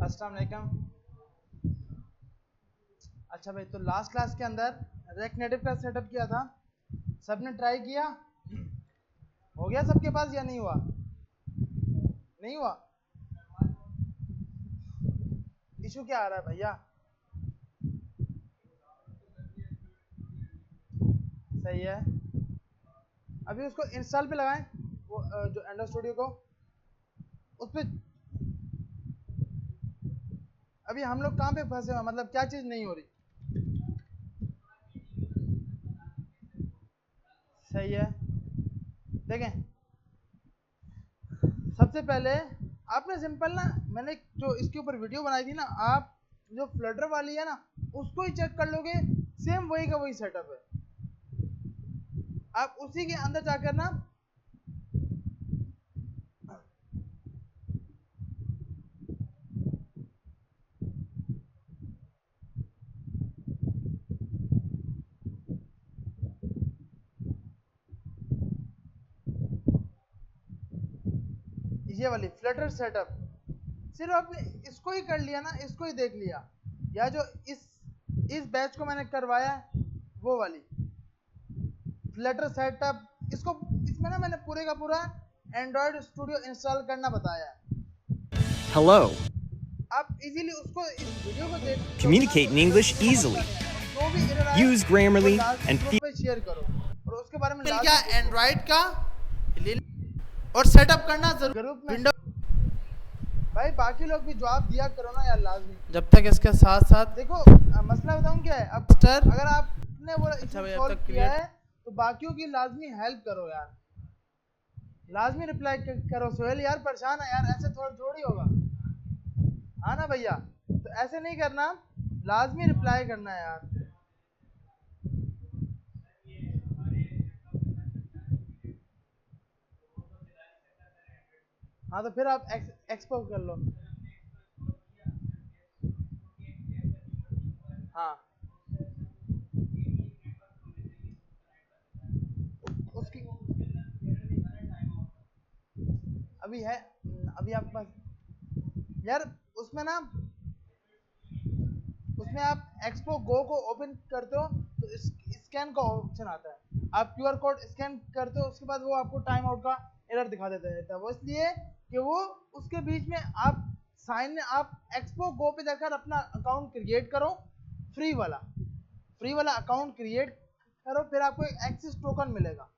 अस्सलाम वालेकुम। अच्छा भाई, तो लास्ट क्लास के अंदर रेक नेटिव का सेटअप किया था, सबने ट्राई किया, हो गया सबके पास या नहीं हुआ? नहीं हुआ? इशू क्या आ रहा है भैया? सही है। अभी उसको इंस्टॉल पे लगाएं, वो जो एंड्रॉइड स्टूडियो को उस पर। अभी हम लोग कहाँ पे फंसे हुए, मतलब क्या चीज़ नहीं हो रही? सही है। देखें, सबसे पहले आपने सिंपल ना, मैंने जो इसके ऊपर वीडियो बनाई थी ना, आप जो फ्लटर वाली है ना उसको ही चेक कर लोगे, सेम वही का वही सेटअप है। आप उसी के अंदर जाकर ना, ये वाली फ्लटर सेटअप, सिर्फ आपने इसको ही कर लिया ना, इसको ही देख लिया, या जो इस बैच को मैंने करवाया वो वाली फ्लटर सेटअप, इसको इसमें ना मैंने पूरे का पूरा एंड्रॉयड स्टूडियो इंस्टॉल करना बताया है। Hello. आप इजीली उसको, इस वीडियो को देख Communicate in English easily. जो भी एरर आए Use Grammarly and ग्रुप पे शेयर करो, और उसके बारे में मिल गया एंड्रॉइड का और सेटअप करना जरूर ग्रुप में। विंडो। भाई बाकी लोग भी जवाब दिया करो ना यार, लाजमी। जब तक इसके साथ साथ देखो मसला बताऊं क्या है, अब सर अगर आपने वो अच्छा भाई, अब सॉल्व तक किया क्लियर है तो बाकियों की लाजमी हेल्प करो यार, लाजमी रिप्लाई करो। सोहेल यार परेशान है यार, ऐसे थोड़ा जोड़ ही होगा। हाँ ना भैया, तो ऐसे नहीं करना, लाजमी रिप्लाई करना है यार। हाँ तो फिर आप एक्सपोर्ट कर लो। हाँ उसकी अभी है, अभी आपके पास यार, उसमें ना, उसमें आप एक्सपो गो को ओपन करते हो तो स्कैन का ऑप्शन आता है, आप क्यूआर कोड स्कैन करते हो, उसके बाद वो आपको टाइम आउट का एरर दिखा देता है। वो इसलिए कि वो उसके बीच में आप साइन, आप एक्सपो गो पे जाकर अपना अकाउंट क्रिएट करो, फ्री वाला अकाउंट क्रिएट करो, फिर आपको एक एक्सेस टोकन मिलेगा,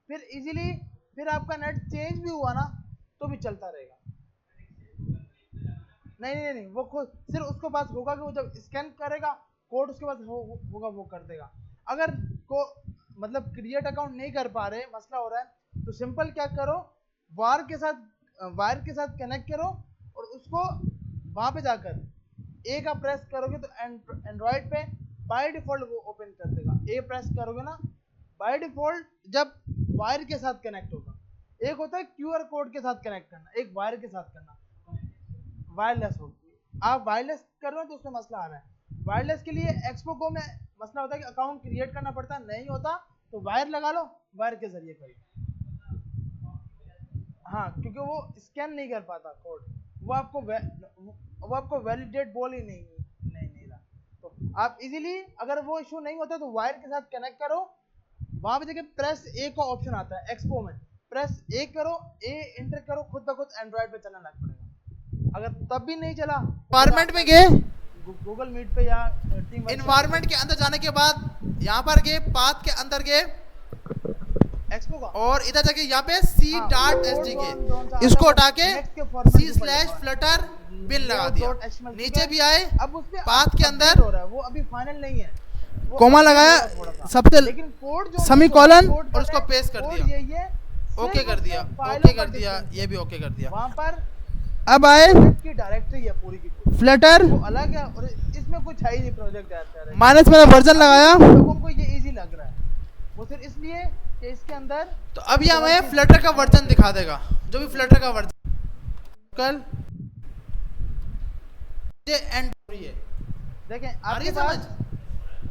फिर इजीली फिर आपका नेट चेंज भी हुआ ना तो भी चलता रहेगा। नहीं, वो खुद सिर्फ उसको पास होगा कि वो जब स्कैन करेगा कोड, उसके बाद होगा वो कर देगा। अगर को मतलब क्रिएट अकाउंट नहीं कर पा रहे, मसला हो रहा है, तो सिंपल क्या करो, वायर के साथ कनेक्ट करो, और उसको वहां पे जाकर ए का प्रेस करोगे तो एंड्रॉइड पे बाय डिफॉल्ट वो ओपन कर देगा। ए प्रेस करोगे ना, बाय डिफॉल्ट जब वायर के साथ कनेक्ट होगा। एक होता है क्यूआर कोड के साथ कनेक्ट करना, एक वायर के साथ करना, वायरलेस होगी। आप वायरलेस कर रहे हो तो उसमें मसला आ रहा है। वायरलेस के लिए एक्सपो को में मसला होता है कि अकाउंट क्रिएट करना पड़ता है, नहीं होता तो वायर लगा लो, वायर के जरिए करो। हाँ, क्योंकि वो स्कैन नहीं कर पाता कोड, वो आपको वैलिडेट बोल ही नहीं रहा। तो आप इजीली, अगर वो इशू नहीं होता तो वायर के साथ कनेक्ट करो, वहां पे देखिए प्रेस ए का ऑप्शन आता है एक्सपो में, प्रेस ए करो, ए एंटर करो, खुद ब खुद एंड्रॉइड पे चलने लग पड़ेगा। अगर तब भी नहीं चला, एनवायरमेंट में गए, गूगल मीट पे या टीम एनवायरमेंट के अंदर जाने के बाद यहाँ पर गए, पाथ के अंदर गए एक्सपो का, और इधर जाके यहाँ पे c.sd के इसको हटा के c/flutter बिन लगा दिया, नीचे भी आए, अब उसपे पाथ के अंदर हो रहा है, वो अभी फाइनल नहीं है, कोमा लगाया सबसे, लेकिन कोड जो सेमीकोलन और उसको पेस्ट कर दिया, यही है, ओके कर दिया, ओके कर दिया, ये भी ओके कर दिया। वहां पर अब आए की डायरेक्टरी है पूरी की पूरी, फ्लटर, वो अलग है, और इसमें कुछ है ही नहीं प्रोजेक्ट डायरेक्टर। माइनस में वर्जन लगाया, लोगों को ये इजी लग रहा है, वो सिर्फ इसलिए कि इसके अंदर। तो अभी हमें फ्लटर का वर्जन दिखा देगा, जो भी फ्लटर का वर्जन कल ये एंड है। देखें आपके आपके समझ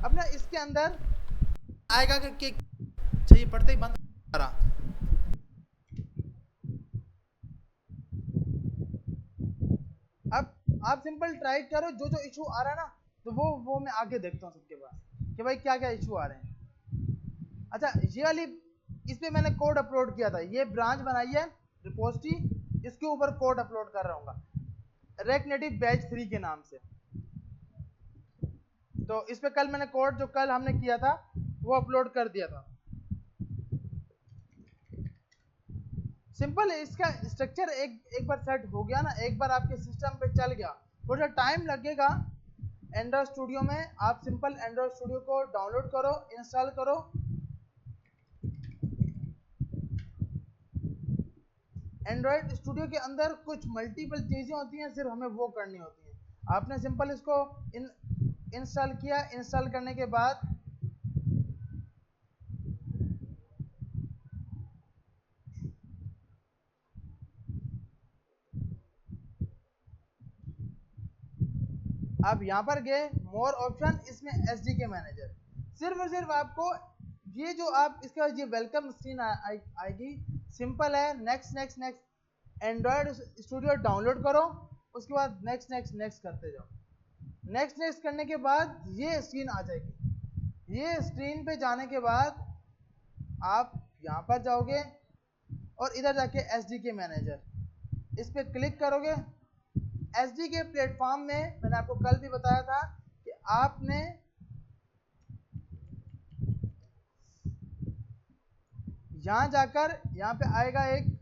अपना इसके अंदर आएगा कि चाहिए पढ़ते ही बंद करा। अब आप सिंपल ट्राई करो, जो जो इशू आ रहा है ना, तो वो मैं आगे देखता हूँ सबके पास कि भाई क्या क्या इशू आ रहे हैं। अच्छा, ये वाली इस पे मैंने कोड अपलोड किया था, ये ब्रांच बनाई है रिपोजिटरी, इसके ऊपर कोड अपलोड कर रहा हूँ रेक नेटिव बैच 3 के नाम से। तो इस पे कल मैंने कोड जो कल हमने किया था वो अपलोड कर दिया था। सिंपल है, इसका स्ट्रक्चर एक बार सेट हो गया ना, एक बार आपके सिस्टम पे चल गया, थोड़ा टाइम लगेगा। एंड्रॉइड स्टूडियो में आप सिंपल एंड्रॉइड स्टूडियो को डाउनलोड करो, इंस्टॉल करो। एंड्रॉइड स्टूडियो के अंदर कुछ मल्टीपल चीजें होती हैं, सिर्फ हमें वो करनी होती हैं। आपने सिंपल इसको इंस्टॉल किया, इंस्टॉल करने के बाद आप यहां पर गए मोर ऑप्शन, इसमें एसडीके मैनेजर, सिर्फ और सिर्फ आपको ये जो आप इसका ये वेलकम स्क्रीन आएगी, सिंपल है। Next next next, Android studio download करो, उसके बाद नेक्स्ट नेक्स्ट नेक्स्ट करते जाओ। नेक्स्ट नेक्स्ट करने के बाद ये स्क्रीन आ जाएगी। ये स्क्रीन पे जाने के बाद आप यहाँ पर जाओगे और इधर जाके एसडीके मैनेजर इस पे क्लिक करोगे। एसडीके प्लेटफॉर्म में मैंने आपको कल भी बताया था कि आपने यहां जाकर यहां पे आएगा एक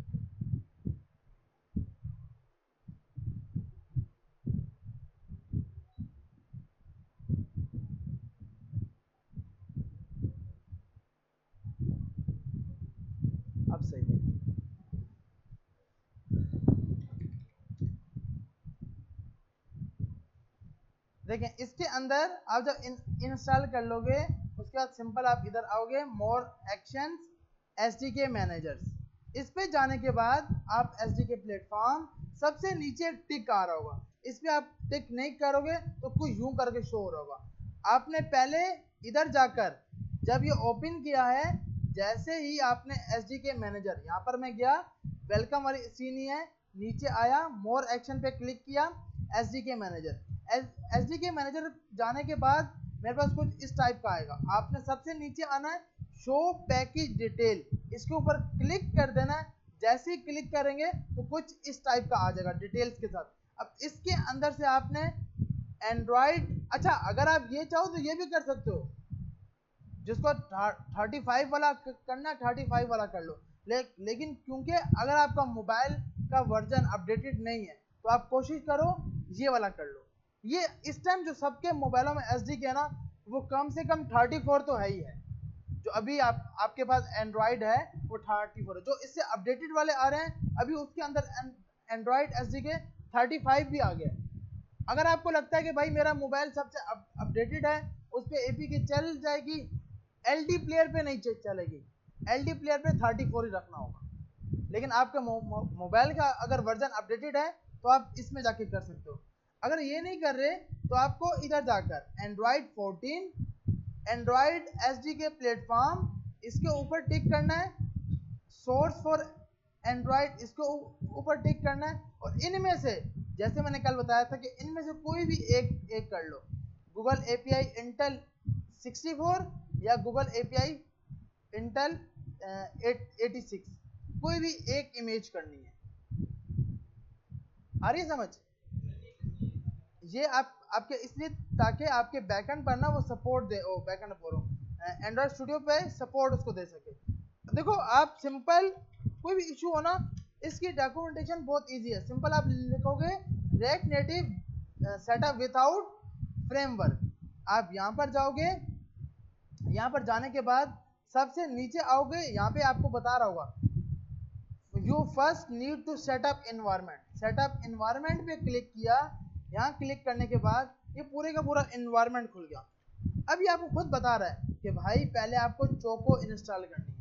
अब सही है, देखें इसके अंदर आप जब इंस्टॉल कर लोगे उसके बाद सिंपल आप इधर आओगे मोर एक्शंस एसडीके मैनेजर्स, इस पे जाने के बाद आप एसडीके प्लेटफॉर्म सबसे नीचे टिक आ रहा होगा, इस पे आप टिक नहीं करोगे तो कुछ यूं करके शो हो रहा होगा। आपने पहले इधर जाकर जब ये ओपन किया है, जैसे ही आपने एसडीके मैनेजर यहाँ पर मैं गया, वेलकम वाली सीन ही है, नीचे आया मोर एक्शन पे क्लिक किया, एसडीके मैनेजर, एसडीके मैनेजर जाने के बाद मेरे पास कुछ इस टाइप का आएगा। आपने सबसे नीचे आना है शो पैकेज डिटेल, इसके ऊपर क्लिक कर देना है। जैसे ही क्लिक करेंगे तो कुछ इस टाइप का आ जाएगा डिटेल्स के साथ। अब इसके अंदर से आपने एंड्रॉइड, अच्छा अगर आप ये चाहो तो ये भी कर सकते हो, जिसको 35 वाला करना है 35 वाला कर लो, लेकिन क्योंकि अगर आपका मोबाइल का वर्जन अपडेटेड नहीं है तो आप कोशिश करो ये वाला कर लो। ये इस टाइम जो सबके मोबाइलों में एसडीके है ना, वो कम से कम 34 तो है ही है। जो अभी आपके पास एंड्रॉइड है वो 34 है, जो इससे अपडेटेड वाले आ रहे हैं अभी उसके अंदर एंड्रॉइड एसडीके 35 भी आ गया। अगर आपको लगता है कि भाई मेरा मोबाइल सबसे अपडेटेड है, उस पर एपीके चल जाएगी, एलडी प्लेयर पे नहीं चलेगी, एलडी प्लेयर पे 34 ही रखना होगा। लेकिन आपके मोबाइल का अगर वर्जन अपडेटेड है तो आप इसमें जाके कर सकते हो। अगर ये नहीं कर रहे तो आपको इधर जाकर एंड्रॉइड 14 एंड्रॉइड एसडीके प्लेटफॉर्म, इसके ऊपर टिक करना है, सोर्स फॉर एंड्रॉइड इसके ऊपर टिक करना है, और इनमें से जैसे मैंने कल बताया था कि इनमें से कोई भी एक कर लो, गूगल एपीआई इंटेल 64 या गूगल एपीआई इंटेल 86, कोई भी एक इमेज करनी है। आ रही है समझ? ये आपके इसलिए ताकि आपके बैकएंड पर ना वो सपोर्ट दे, ओ बैकएंड बोल रहा हूँ, एंड्रॉइड स्टूडियो पे सपोर्ट उसको दे सके। देखो आप सिंपल कोई भी इशू हो ना, इसकी डॉक्यूमेंटेशन बहुत इजी है। सिंपल आप लिखोगे React Native setup without framework, आप यहाँ पर जाओगे, यहाँ पर जाने के बाद सबसे नीचे आओगे, यहाँ पे आपको बता रहा होगा you first need to setup environment, setup environment पे क्लिक किया। यहाँ क्लिक करने के बाद ये पूरे का पूरा एनवायरनमेंट खुल गया। अब ये आपको खुद बता रहा है कि भाई पहले आपको चोको इंस्टॉल करनी है,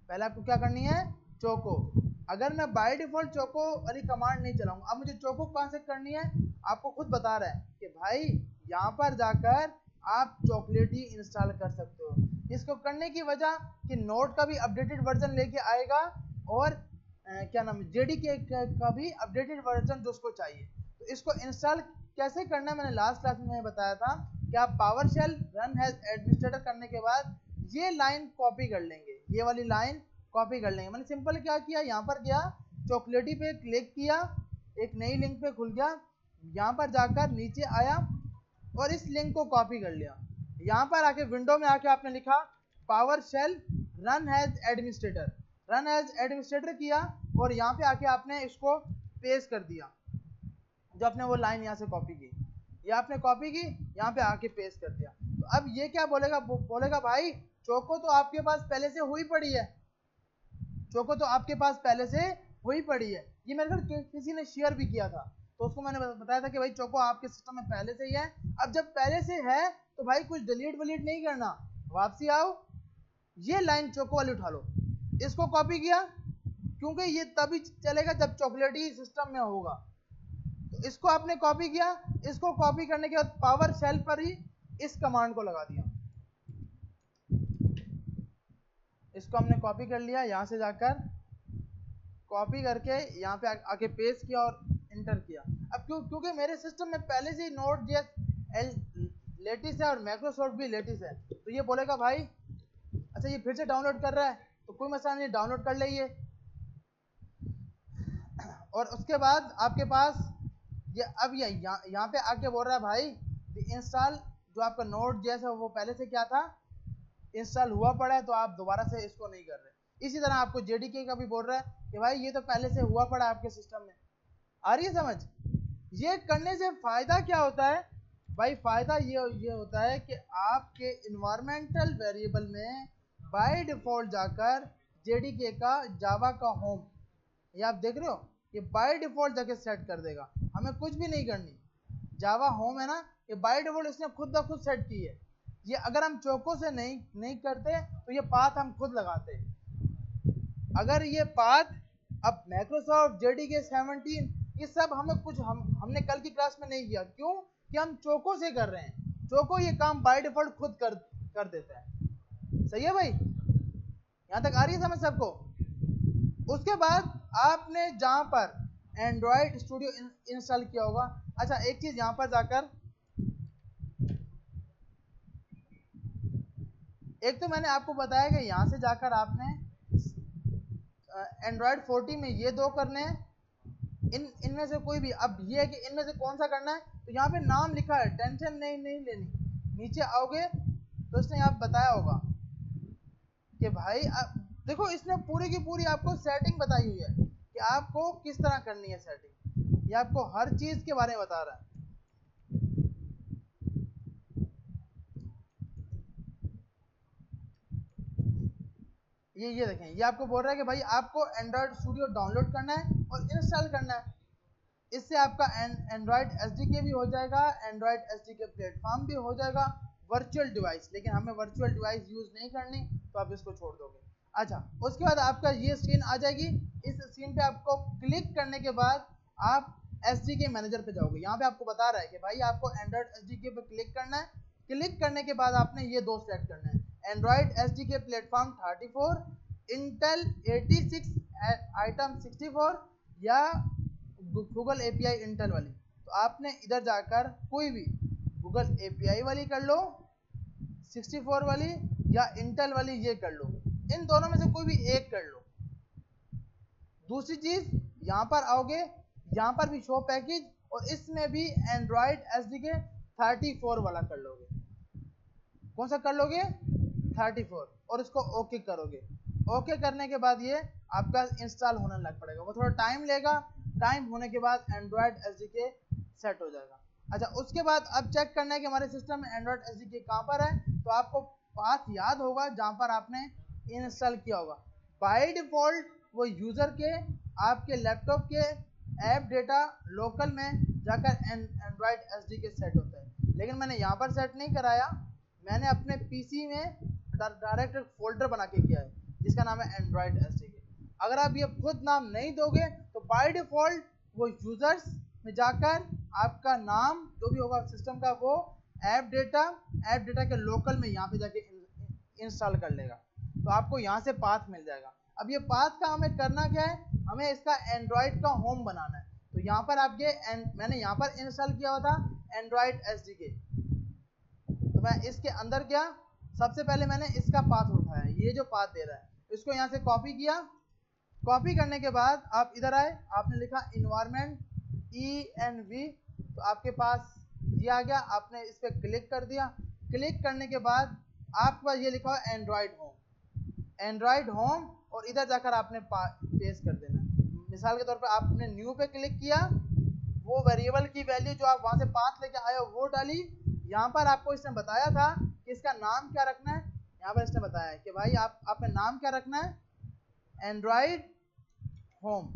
पहले आपको क्या करनी है, चोको। अगर मैं बाय डिफॉल्ट चोको वाली कमांड नहीं चलाऊंगा, अब मुझे चोको कहाँ से करनी है, आपको खुद बता रहा है कि भाई यहाँ पर जाकर आप चॉकलेट ही इंस्टॉल कर सकते हो। इसको करने की वजह कि नोट का भी अपडेटेड वर्जन लेके आएगा और क्या नाम है जेडीके का भी अपडेटेड वर्जन जो उसको चाहिए, तो इसको इंस्टॉल कैसे करना है मैंने लास्ट क्लास में बताया था कि आप पावरशेल रन हैज एडमिनिस्ट्रेटर करने के बाद ये लाइन कॉपी कर लेंगे, ये वाली लाइन कॉपी कर लेंगे। मैंने सिंपल क्या किया, यहाँ पर गया, चॉकलेटी पे क्लिक किया, एक नई लिंक पे खुल गया, यहाँ पर जाकर नीचे आया और इस लिंक को कॉपी कर लिया। यहाँ पर आके विंडो में आके आपने लिखा PowerShell run has administrator, run has administrator किया और यहाँ पे आके आपने इसको पेस्ट कर दिया, जो आपने वो लाइन यहाँ से कॉपी की, ये आपने कॉपी की, यहाँ पे आके पेस्ट कर दिया। तो अब ये क्या बोलेगा, बोलेगा भाई चोको तो आपके पास पहले से हुई पड़ी है, चोको तो आपके पास पहले से हुई पड़ी है। ये मेरे घर किसी ने शेयर भी किया था, तो उसको मैंने बताया था कि भाई चोको आपके सिस्टम में पहले से ही है। अब जब पहले से है तो भाई कुछ डिलीट वलीट नहीं करना, वापसी आओ, ये लाइन चोको वाली उठा लो, इसको कॉपी किया, क्योंकि ये तभी चलेगा जब चॉकलेटी सिस्टम में होगा। तो इसको आपने कॉपी किया, इसको कॉपी करने के बाद पावरशेल पर ही इस कमांड को लगा दिया, इसको हमने कॉपी कर लिया, यहां से जाकर कॉपी करके यहाँ पे आके पेस्ट किया और इंटर किया। अब क्योंकि मेरे सिस्टम में पहले से ही Node.js लेटिस है और माइक्रोसॉफ्ट भी लेटिस है, तो ये बोलेगा भाई अच्छा ये फिर से डाउनलोड कर रहा है तो कोई मसला नहीं, डाउनलोड कर लीजिए। और उसके बाद आपके पास ये अब ये यहाँ पे आके बोल रहा है भाई इंस्टॉल, जो आपका Node.js है वो पहले से क्या था, इंस्टॉल हुआ पड़ा है, तो आप दोबारा से इसको नहीं कर रहे। इसी तरह आपको JDK का भी बोल रहा है कि भाई ये तो पहले से हुआ पड़ा है आपके सिस्टम में। आ रही है समझ? ये करने से फायदा क्या होता है भाई, फायदा ये होता है कि आपके इन्वायरमेंटल वेरिएबल में बाय डिफॉल्ट जाकर JDK का जावा का होम, ये आप देख रहे हो, ये बाय डिफॉल्ट जाके सेट कर देगा, हमें कुछ भी नहीं करनी। जावा होम है ना, ये बाय डिफॉल्ट इसने खुद ब खुद सेट की है। ये अगर हम चोको से नहीं करते तो ये पाथ हम खुद लगाते। अगर ये पाथ अब माइक्रोसॉफ्ट JDK 17 ये सब हमें कुछ हमने कल की क्लास में नहीं किया, क्यों कि हम चोको से कर रहे हैं, चोको ये काम बाय डिफॉल्ट खुद कर देता है। सही है भाई, यहां तक आ रही है समझ सबको? उसके बाद आपने जहां पर एंड्रॉयड स्टूडियो इंस्टॉल किया होगा, अच्छा एक चीज यहां पर जाकर, एक तो मैंने आपको बताया कि यहां से जाकर आपने एंड्रॉयड 14 में ये दो करने हैं, इनमें से कोई भी। अब ये है कि इनमें से कौन सा करना है, तो यहाँ पे नाम लिखा है, टेंशन नहीं लेनी। नीचे आओगे तो इसने यहाँ बताया होगा कि भाई देखो इसने पूरी की पूरी आपको सेटिंग बताई हुई है कि आपको किस तरह करनी है सेटिंग, ये आपको हर चीज के बारे में बता रहा है। ये देखें, ये आपको बोल रहा है कि भाई आपको एंड्रॉयड स्टूडियो डाउनलोड करना है और इंस्टॉल करना है। इससे आपका एंड्रॉयड SDK भी हो जाएगा, एंड्रॉयड SDK प्लेटफॉर्म भी हो जाएगा, वर्चुअल डिवाइस, लेकिन हमें वर्चुअल डिवाइस यूज नहीं करनी, तो आप इसको छोड़ दोगे। अच्छा, उसके बाद आपका ये स्क्रीन आ जाएगी। इस स्क्रीन पे आपको क्लिक करने के बाद आप SDK मैनेजर पे जाओगे। यहाँ पे आपको बता रहा है कि भाई आपको एंड्रॉयड SDK पे क्लिक करना है। क्लिक करने के बाद आपने ये दो सेलेक्ट करना है, Android SDK platform 34, Intel 86 item 64 या गूगल API इंटेल वाली। तो आपने इधर जाकर कोई भी गूगल API वाली कर लो, 64 वाली या इंटेल वाली ये कर लो, इन दोनों में से कोई भी एक कर लो। दूसरी चीज यहाँ पर आओगे, यहाँ पर भी शो पैकेज, और इसमें भी एंड्रॉयड SDK 34 वाला कर लोगे। कौन सा कर लोगे? 34, और इसको ओके करोगे। ओके करने के बाद ये आपका इंस्टॉल होने लग पड़ेगा, वो थोड़ा टाइम लेगा, टाइम होने के बाद एंड्रॉयड SDK सेट हो जाएगा। अच्छा, उसके बाद अब चेक करना है कि हमारे सिस्टम में एंड्रॉयड SDK कहाँ पर है, तो आपको पाथ याद होगा जहाँ पर आपने इंस्टॉल किया होगा। बाय डिफॉल्ट वो यूजर के आपके लैपटॉप के ऐप डेटा लोकल में जाकर एंड्रॉयड SDK सेट होता है, लेकिन मैंने यहाँ पर सेट नहीं कराया, मैंने अपने PC में डायरेक्ट एक फोल्डर बना के किया है जिसका नाम है एंड्रॉयड SDK। अगर आप ये खुद नाम नहीं दोगे तो बाय डिफॉल्ट वो यूजर्स में जाकर आपका नाम जो भी होगा सिस्टम का, वो ऐप डेटा के लोकल में यहाँ पे जाके इंस्टॉल कर लेगा। तो आपको यहाँ से पाथ मिल जाएगा। अब ये पाथ का हमें करना क्या है, हमें इसका एंड्रॉयड का होम बनाना है। तो यहाँ पर आपके मैंने यहाँ पर इंस्टॉल किया हुआ था एंड्रॉइड SDK। तो मैं इसके अंदर क्या, सबसे पहले मैंने इसका पाथ उठाया, ये जो पाथ दे रहा है इसको यहाँ से कॉपी किया। कॉपी करने के बाद आप इधर आए, आपने लिखा इन्वायरमेंट ENV, तो आपके पास ये आ गया। आपने इस पर क्लिक कर दिया। क्लिक करने के बाद आपके पास ये लिखा हुआ एंड्रॉइड होम, एंड्रॉइड होम, और इधर जाकर आपने पेस्ट कर देना। मिसाल के तौर पर आपने न्यू पे क्लिक किया, वो वेरिएबल की वैल्यू जो आप वहां से पाथ लेके आए हो वो डाली। यहाँ पर आपको इसने बताया था कि इसका नाम क्या रखना है। यहाँ पर इसने बताया है कि भाई आपने नाम क्या रखना है, एंड्रॉइड होम।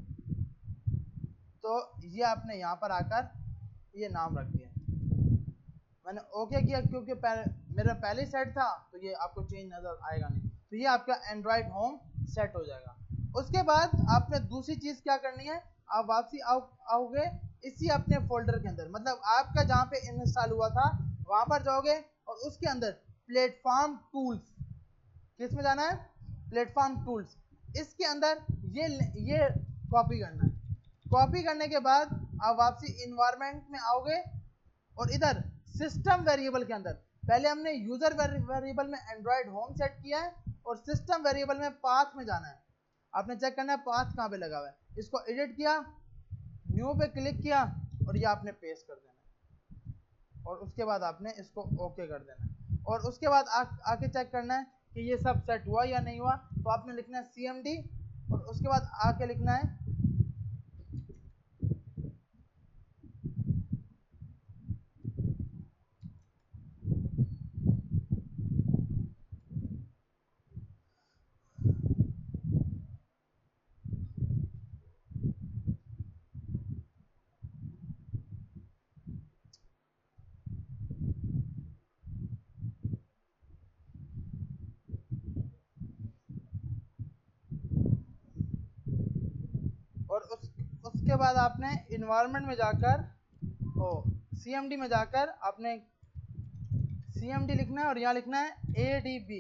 तो ये आपने यहाँ पर आकर ये नाम रख दिया। मैंने ओके किया क्योंकि मेरा पहले सेट था, तो ये आपको चेंज नजर आएगा नहीं। तो ये आपका एंड्रॉइड होम सेट हो जाएगा। उसके बाद आपने दूसरी चीज क्या करनी है, आप वापसी आओगे इसी अपने फोल्डर के अंदर, मतलब आपका जहाँ पे इंस्टॉल हुआ था वहां पर जाओगे और उसके अंदर प्लेटफॉर्म टूल्स, किस में जाना है, प्लेटफॉर्म टूल्स, इसके अंदर ये कॉपी करना है। कॉपी करने के बाद आप वापसी इन्वायरमेंट में आओगे और इधर सिस्टम वेरिएबल के अंदर पहले हमने यूजर वेरिएबल में एंड्रॉइड होम सेट किया है और सिस्टम वेरिएबल में पाथ में जाना है। आपने चेक करना है पाथ कहाँ पे लगा हुआ है। इसको एडिट किया, न्यू पे क्लिक किया और ये आपने पेस्ट कर देना है और उसके बाद आपने इसको ओके कर देना है। और उसके बाद आके चेक करना है कि ये सब सेट हुआ या नहीं हुआ। तो आपने लिखना है CMD और उसके बाद आके लिखना है और उसके बाद आपने इन्वायरमेंट में जाकर CMD में जाकर आपने CMD लिखना है और यहाँ लिखना है ADB।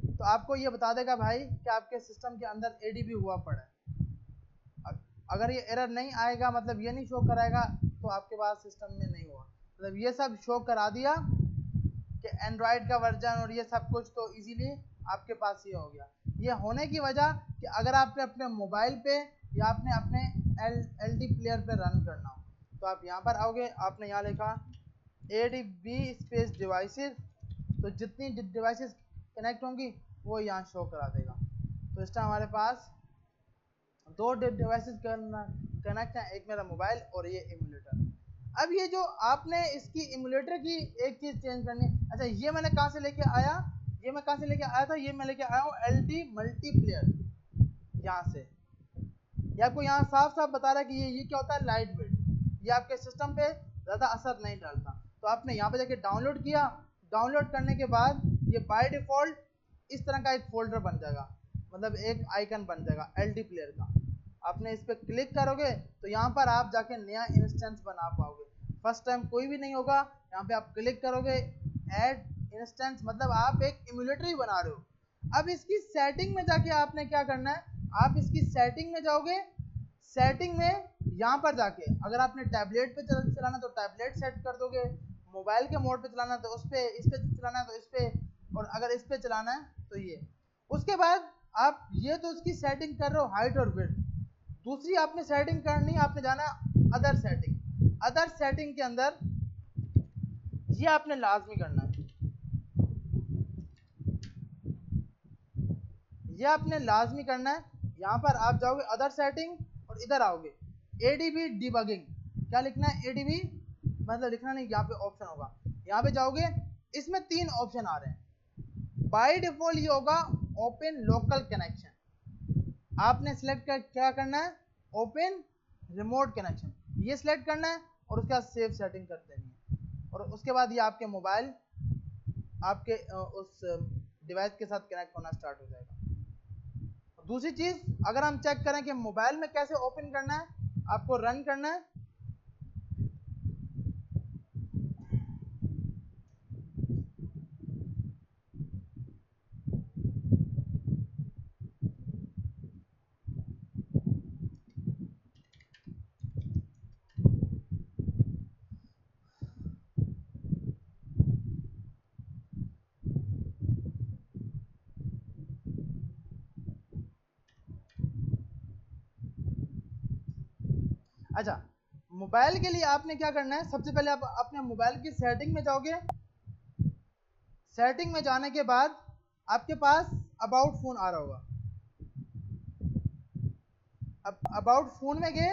तो आपको ये बता देगा भाई कि आपके सिस्टम के अंदर ADB हुआ पड़ा है। अगर ये एरर नहीं आएगा, मतलब ये नहीं शो कराएगा, तो आपके पास सिस्टम में नहीं हुआ। मतलब ये सब शो करा दिया कि एंड्रॉयड का वर्जन और ये सब कुछ, तो इजीली आपके पास ये हो गया। ये होने की वजह कि अगर आपने अपने मोबाइल पे या आपने अपने LD प्लेयर पे रन करना हो, तो आप यहाँ पर आओगे, आपने यहाँ लिखा ADB स्पेस डिवाइसेस, तो जितनी डिवाइसेस कनेक्ट होंगी वो यहाँ शो करा देगा। तो इस टाइम हमारे पास दो डिवाइसेस कनेक्ट हैं, एक मेरा मोबाइल और ये इमुलेटर। अब ये जो आपने इसकी इमुलेटर की एक चीज चेंज करनी है। अच्छा, ये मैंने कहाँ से लेके आया, ये मैं कहाँ से लेके आया था, ये मैं लेके आया हूँ LD मल्टीप्लेयर, यहाँ से। ये आपको यहाँ साफ साफ बता रहा है कि ये क्या होता है, लाइट वेट, ये आपके सिस्टम पे ज़्यादा असर नहीं डालता। तो आपने यहाँ पे जाके डाउनलोड किया, डाउनलोड करने के बाद ये बाय डिफॉल्ट इस तरह का एक फोल्डर बन जाएगा, मतलब एक आइकन बन जाएगा LD प्लेयर का। आपने इस पर क्लिक करोगे तो यहाँ पर आप जाके नया इंस्टेंस बना पाओगे। फर्स्ट टाइम कोई भी नहीं होगा। यहाँ पे आप क्लिक करोगे ऐड इंस्टेंस, मतलब आप एक इमुलेटर ही बना रहे हो। अब इसकी सेटिंग में जाके आपने क्या करना है, आप इसकी सेटिंग में जाओगे। सेटिंग में यहाँ पर जाके अगर आपने टैबलेट पे चलाना तो टैबलेट सेट कर दोगे, मोबाइल के मोड पे चलाना तो उस पे, इस पे चलाना तो इस पे, और अगर इस पे चलाना है तो ये। उसके बाद आप ये तो उसकी सेटिंग कर रहे हो हाइट और विड्थ। दूसरी आपने सेटिंग करनी, आपने जाना अदर सेटिंग। अदर सेटिंग के अंदर ये आपने लाजमी करना है, ये आपने लाजमी करना है। यहाँ पर आप जाओगे अदर सेटिंग और इधर आओगे ADB डिबगिंग। क्या लिखना है, ADB मतलब लिखना नहीं, यहाँ पे ऑप्शन होगा, यहाँ पे जाओगे, इसमें 3 ऑप्शन आ रहे हैं। बाय डिफॉल्ट ये होगा ओपन लोकल कनेक्शन, आपने सिलेक्ट कर क्या करना है, ओपन रिमोट कनेक्शन, ये सिलेक्ट करना है और उसके बाद सेव सेटिंग कर देनी है। और उसके बाद ये आपके मोबाइल आपके उस डिवाइस के साथ कनेक्ट होना स्टार्ट हो जाएगा। दूसरी चीज, अगर हम चेक करें कि मोबाइल में कैसे ओपन करना है, आपको रन करना है। अच्छा, मोबाइल के लिए आपने क्या करना है, सबसे पहले आप अपने मोबाइल की सेटिंग में जाओगे। सेटिंग में जाने के बाद आपके पास अबाउट फोन आ रहा होगा। अब अबाउट फोन में गए,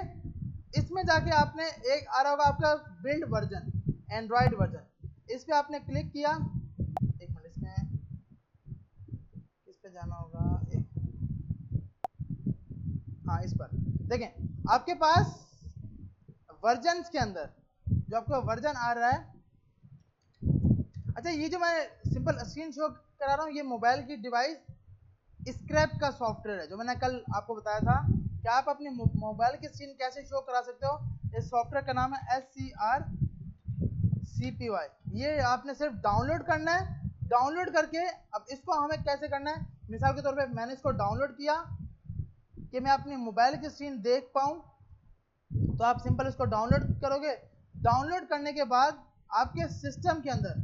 इसमें जाके आपने एक आ रहा होगा आपका बिल्ड वर्जन, एंड्रॉयड वर्जन, इस पे आपने क्लिक किया। एक मिनट, इसमें इस पे जाना होगा हाँ, इस पर देखें आपके पास वर्जन्स के अंदर जो आपका वर्जन आ रहा है। अच्छा, ये जो मैं सिंपल स्क्रीन शो करा रहा हूँ, ये मोबाइल की डिवाइस स्क्रैप का सॉफ्टवेयर है, जो मैंने कल आपको बताया था कि आप अपने मोबाइल की स्क्रीन कैसे शो करा सकते हो। इस सॉफ्टवेयर का नाम है SCRCPY। ये आपने सिर्फ डाउनलोड करना है। डाउनलोड करके अब इसको हमें कैसे करना है, मिसाल के तौर पे मैंने इसको डाउनलोड किया कि मैं अपनी मोबाइल की स्क्रीन देख पाऊँ, तो आप सिंपल इसको डाउनलोड करोगे। डाउनलोड करने के बाद आपके सिस्टम के अंदर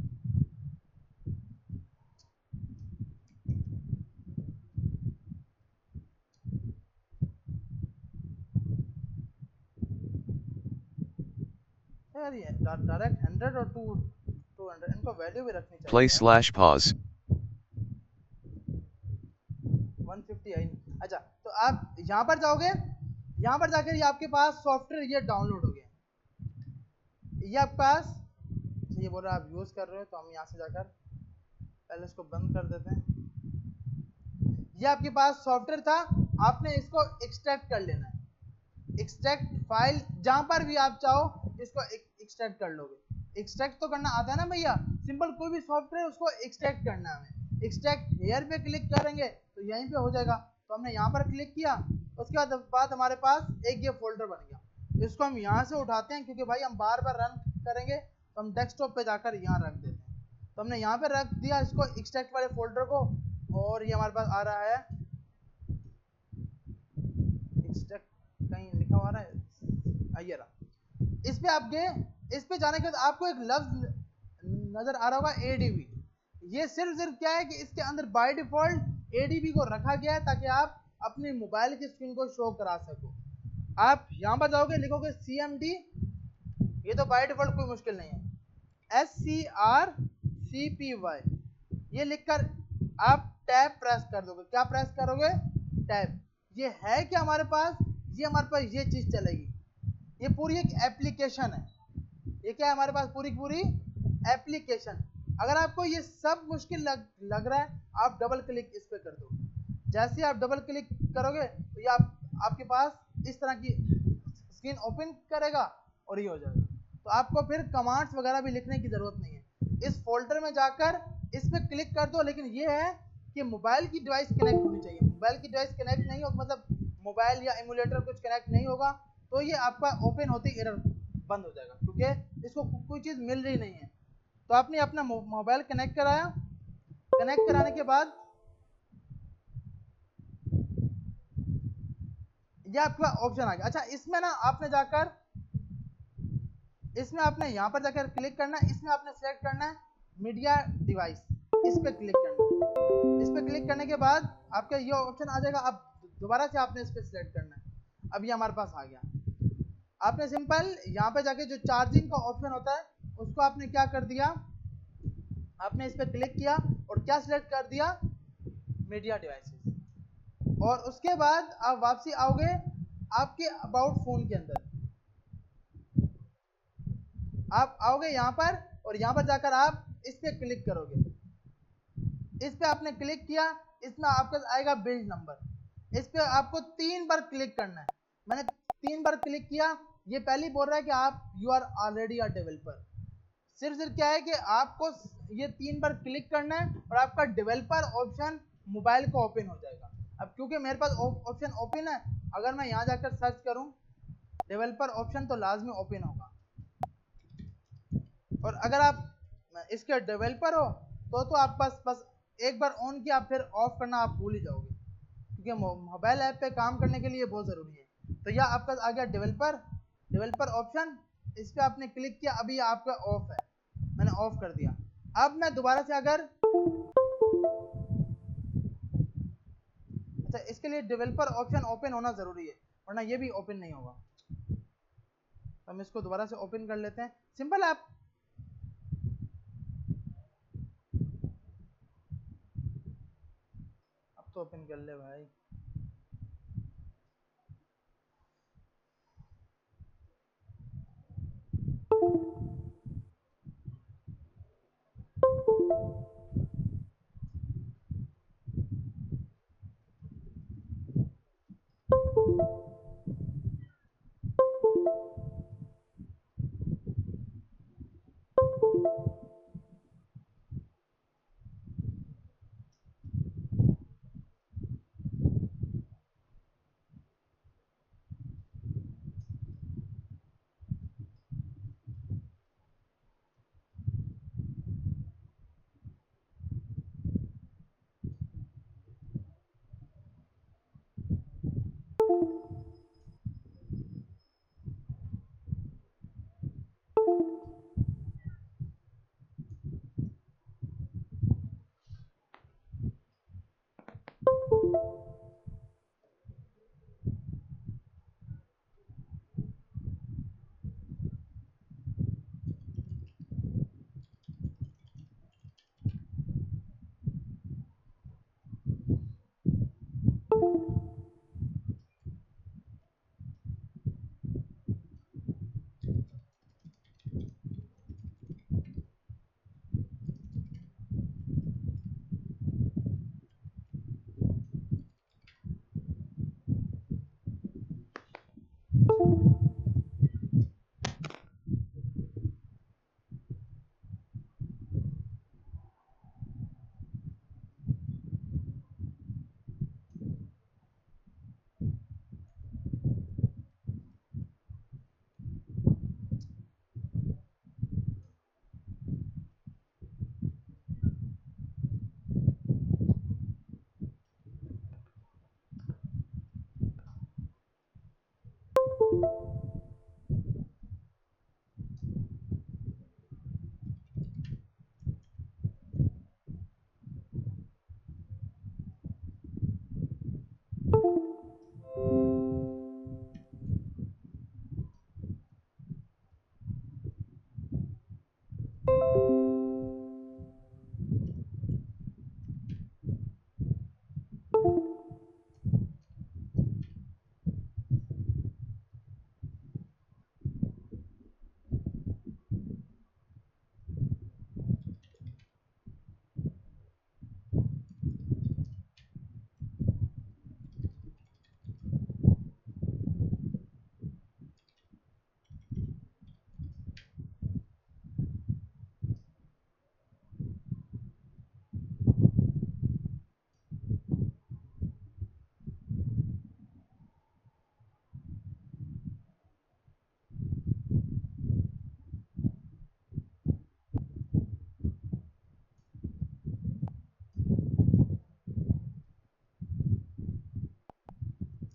यार ये डायरेक्ट 100 और 200 इनको वैल्यू भी रखनी चाहिए। Play/pause. 150 आई नहीं। अच्छा, तो आप यहाँ पर जाओगे, यहाँ पर जाकर ये आपके पास सॉफ्टवेयर ये डाउनलोड हो गया। ये आपके पास ये बोल रहा है आप यूज कर रहे हो, तो हम यहाँ से जाकर पहले इसको बंद कर देते हैं। ये आपके पास सॉफ्टवेयर था, आपने इसको एक्सट्रैक्ट कर लेना है। एक्सट्रैक्ट फाइल, जहां पर भी आप चाहो इसको एक्सट्रैक्ट कर लोगे। एक्सट्रैक्ट तो करना आता है ना भैया, सिंपल कोई भी सॉफ्टवेयर उसको एक्सट्रैक्ट करना है हमें। एक्सट्रैक्ट हेयर पे क्लिक करेंगे तो यहीं पे हो जाएगा। तो हमने यहाँ पर क्लिक किया, उसके बाद हमारे पास एक ये फोल्डर बन गया। इसको हम यहाँ से उठाते हैं, क्योंकि भाई हम बार बार रन करेंगे तो हम डेस्कटॉप पे जाकर यहाँ रख देते हैं। तो हमने यहाँ पे रख दिया इसको, एक्सट्रैक्ट वाले फोल्डर को, और ये हमारे पास आ रहा है एक्सट्रैक्ट, कहीं लिखा हुआ है ये रहा। इस पे आप गए, इस पे जाने के बाद आपको एक लफ्ज नजर आ रहा होगा ADB। ये सिर्फ क्या है कि इसके अंदर बाय डिफॉल्ट ADB को रखा गया है ताकि आप अपने मोबाइल की स्क्रीन को शो करा सको। आप यहाँ पर जाओगे, लिखोगे CMD, ये तो बाय डिफॉल्ट कोई मुश्किल नहीं है, SCRCPY, ये लिखकर आप टैब प्रेस कर दोगे। क्या प्रेस करोगे? टैब। ये है कि हमारे पास ये चीज चलेगी। ये पूरी एक एप्लीकेशन है। ये क्या है हमारे पास? पूरी एप्लीकेशन। अगर आपको ये सब मुश्किल लग रहा है, आप डबल क्लिक इस पे कर दो। जैसे आप डबल क्लिक करोगे तो ये आपके पास इस तरह की स्क्रीन ओपन करेगा और ये हो जाएगा। तो आपको फिर कमांड्स वगैरह भी लिखने की जरूरत नहीं है। इस फोल्डर में जाकर इस पे क्लिक कर दो। लेकिन ये है कि मोबाइल की डिवाइस कनेक्ट होनी चाहिए। मोबाइल की डिवाइस कनेक्ट नहीं हो, मतलब मोबाइल या एमुलेटर कुछ कनेक्ट नहीं होगा, तो ये आपका ओपन होते ही एरर बंद हो जाएगा, क्योंकि इसको कोई चीज मिल रही नहीं है। तो आपने अपना मोबाइल कनेक्ट कराया। कनेक्ट कराने के बाद ये आपका ऑप्शन आ गया। अच्छा, इसमें ना आपने जाकर यहाँ पर जाकर क्लिक करना है। इसमें आपने सेलेक्ट करना है मीडिया डिवाइस, इस पे क्लिक करना है। इस पे क्लिक करने के बाद आपका ये ऑप्शन आ जाएगा। अब दोबारा से आपने इस पे सिलेक्ट करना है। अब ये हमारे पास आ गया। आपने सिंपल यहाँ पे जाके जो चार्जिंग का ऑप्शन होता है उसको आपने क्या कर दिया, आपने इस पे क्लिक किया और क्या सिलेक्ट कर दिया? Media devices. और उसके बाद आप वापसी आओगे आपके अबाउट फोन के अंदर। आप आओगे यहाँ पर और यहाँ पर जाकर आप इस पे क्लिक करोगे। इस पे आपने क्लिक किया, इसमें आपका आएगा बिल्ड नंबर। इस पे आपको 3 बार क्लिक करना है। मैंने 3 बार क्लिक किया। ये पहले बोल रहा है कि आप you are already a developer. सिर्फ क्या है कि आपको ये 3 बार क्लिक करना है और आपका डेवलपर ऑप्शन मोबाइल को ओपन हो जाएगा। अब क्योंकि मेरे पास ऑप्शन ओपन है, अगर मैं यहाँ जाकर सर्च करूँ डेवलपर ऑप्शन तो लाजमी ओपन होगा। और अगर आप इसके डेवलपर हो तो आप बस एक बार ऑन किया, फिर ऑफ करना आप भूल ही जाओगे, क्योंकि मोबाइल ऐप पे काम करने के लिए बहुत ज़रूरी है। तो यह आपका आ गया डेवलपर ऑप्शन। इस पे आपने क्लिक किया, अभी आपका ऑफ है, मैंने ऑफ कर दिया। अब मैं दोबारा से अगर अच्छा, इसके लिए डेवलपर ऑप्शन ओपन होना ज़रूरी है, वरना ये भी ओपन नहीं होगा। हम इसको दोबारा से ओपन कर लेते हैं, सिंपल ऐप। अब तो ओपन कर ले भाई।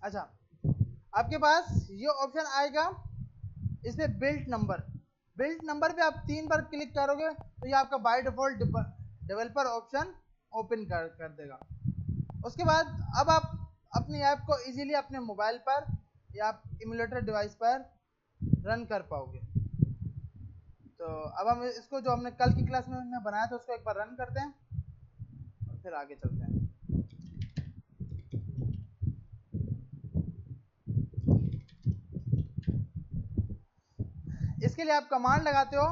अच्छा, आपके पास ये ऑप्शन आएगा, इसमें बिल्ट नंबर पे आप 3 बार क्लिक करोगे तो ये आपका by default developer option open कर देगा। उसके बाद अब आप अपनी ऐप को इजीली अपने मोबाइल पर या आप इमुलेटर डिवाइस पर रन कर पाओगे। तो अब हम इसको जो हमने कल की क्लास में बनाया था उसको एक बार रन करते हैं और फिर आगे चलते हैं। इसके लिए आप कमांड लगाते हो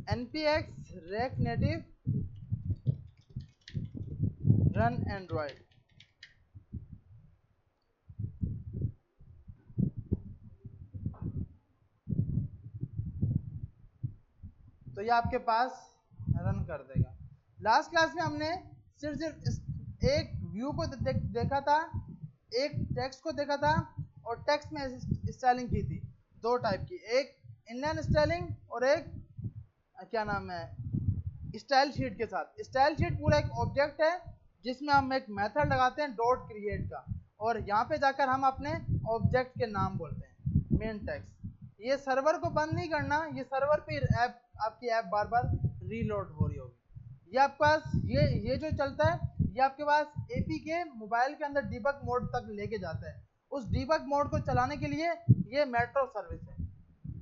npx rec native run android। तो ये आपके पास रन कर देगा। लास्ट क्लास में हमने सिर्फ एक व्यू को देखा था, एक टेक्स्ट को देखा था और टेक्स्ट में स्टाइलिंग की थी, 2 टाइप की, एक इनलाइन स्टाइलिंग और एक क्या नाम है स्टाइल शीट के साथ। स्टाइल शीट पूरा एक ऑब्जेक्ट है जिसमें हम एक मेथड लगाते हैं डॉट क्रिएट का, और यहाँ पे जाकर हम अपने ऑब्जेक्ट के नाम बोलते हैं मेन टेक्स्ट। ये सर्वर को बंद नहीं करना, ये सर्वर पे ऐप आपकी ऐप बार बार रीलोड हो रही होगी। ये आपके पास ये जो चलता है ये आपके पास एपी के मोबाइल के अंदर डिबग मोड तक लेके जाता है, उस डीबग मोड को चलाने के लिए ये मेट्रो सर्विस है,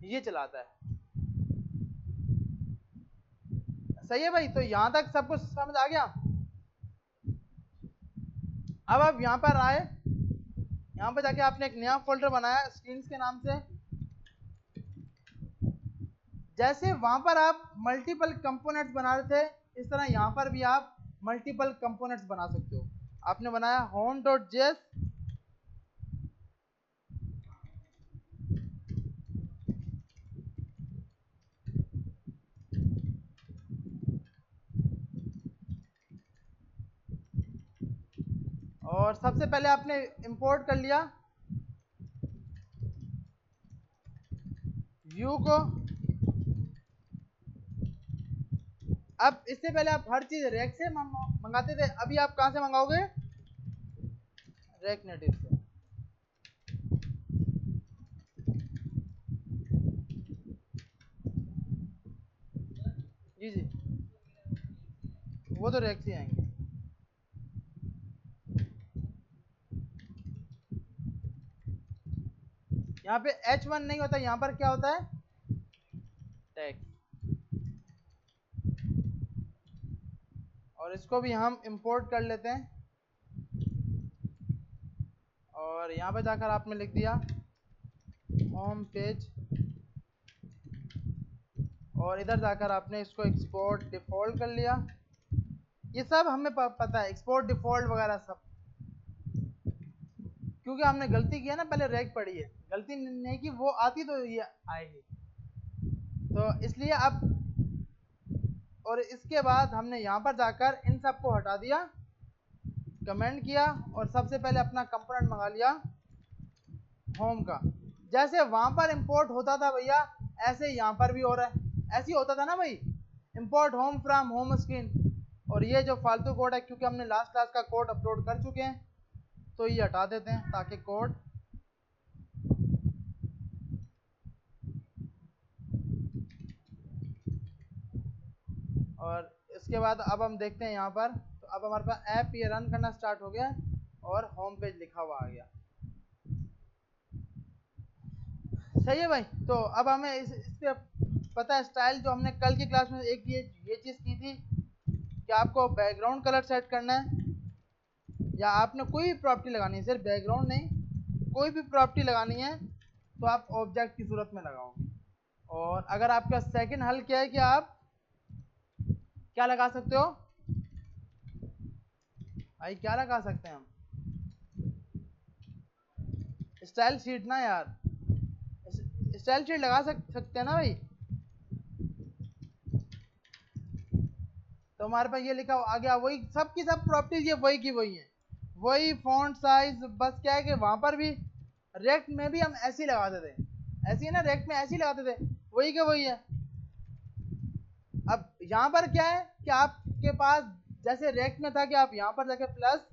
ये चलाता है। सही है भाई, तो यहां तक सब कुछ समझ आ गया। अब आप यहां पर आए, यहां पर जाके आपने एक नया फोल्डर बनाया स्क्रीन्स के नाम से। जैसे वहां पर आप मल्टीपल कंपोनेंट्स बना रहे थे, इस तरह यहां पर भी आप मल्टीपल कंपोनेंट्स बना सकते हो। आपने बनाया home.js, और सबसे पहले आपने इंपोर्ट कर लिया व्यू को। अब इससे पहले आप हर चीज रैक से मंगाते थे, अभी आप कहां से मंगाओगे? रैक नेटिव से। जी जी, वो तो रैक से आएंगे। यहाँ पे H1 नहीं होता, यहाँ पर क्या होता है? टैग। और इसको भी हम इंपोर्ट कर लेते हैं, और यहाँ पे जाकर आपने लिख दिया होम पेज, और इधर जाकर आपने इसको एक्सपोर्ट डिफॉल्ट कर लिया। ये सब हमें पता है, एक्सपोर्ट डिफॉल्ट वगैरह सब, क्योंकि हमने गलती किया ना, पहले रैक पड़ी है, गलती नहीं की, वो आती तो ये आएगी, तो इसलिए अब। और इसके बाद हमने यहाँ पर जाकर इन सब को हटा दिया, कमेंट किया, और सबसे पहले अपना कंपोनेंट मंगा लिया होम का। जैसे वहां पर इंपोर्ट होता था भैया, ऐसे यहाँ पर भी हो रहा है। ऐसे ही होता था ना भाई, import home from home screen. और ये जो फालतू कोड है, क्योंकि हमने लास्ट क्लास का कोड अपलोड कर चुके हैं, तो ये हटा देते हैं ताकि कोड। और इसके बाद अब हम देखते हैं यहाँ पर, तो अब हमारे पास ऐप ये रन करना स्टार्ट हो गया, और होम पेज लिखा हुआ आ गया। सही है भाई, तो अब हमें इस पे पता है स्टाइल, जो हमने कल की क्लास में एक ये चीज़ की थी कि आपको बैकग्राउंड कलर सेट करना है, या आपने कोई भी प्रॉपर्टी लगानी है, सिर्फ बैकग्राउंड नहीं, कोई भी प्रॉपर्टी लगानी है तो आप ऑब्जेक्ट की सूरत में लगाओगे। और अगर आपका सेकंड हल क्या है कि आप क्या लगा सकते हो भाई, क्या लगा सकते हैं हम? स्टाइल शीट ना यार, स्टाइल शीट लगा सकते हैं ना भाई। तो हमारे पास ये लिखा आ गया, वही सबकी सब प्रॉपर्टीज ये वही की वही है, वही फॉन्ट साइज। बस क्या है कि वहां पर भी रेक्ट में भी हम ऐसे ही लगाते थे, ऐसे ही ना, रेक्ट में ऐसे ही लगाते थे, वही के वही है। अब यहाँ पर क्या है कि आपके पास जैसे रेक्ट में था कि आप यहाँ पर जाके प्लस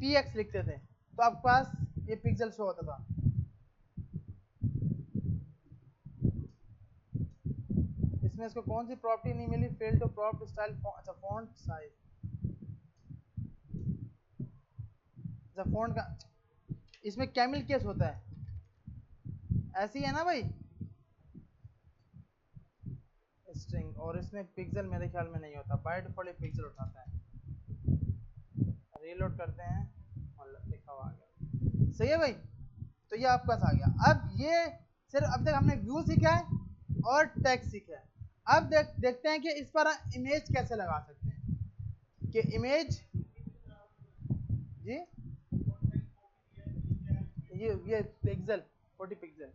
px लिखते थे, तो आपके पास ये पिक्सल शो होता था। इसमें इसको कौन सी प्रॉपर्टी नहीं मिली? फेल टू प्रॉप स्टाइल, अच्छा फॉन्ट साइज, अच्छा फॉन्ट का, इसमें कैमिल केस होता है, ऐसी है ना भाई स्ट्रिंग। और इसमें पिक्सल मेरे ख्याल में नहीं होता, बाय डिफॉल्ट पिक्सल उठाता है। रीलोड करते हैं, मतलब लिखा हुआ आ गया। सही है भाई, तो ये आपके पास आ गया। अब ये सिर्फ अब तक हमने व्यू सीखा है और टेक्स्ट सीखा है। अब देखते हैं कि इस पर इमेज कैसे लगा सकते हैं, कि इमेज जी, ये पिक्सल 40 पिक्सल।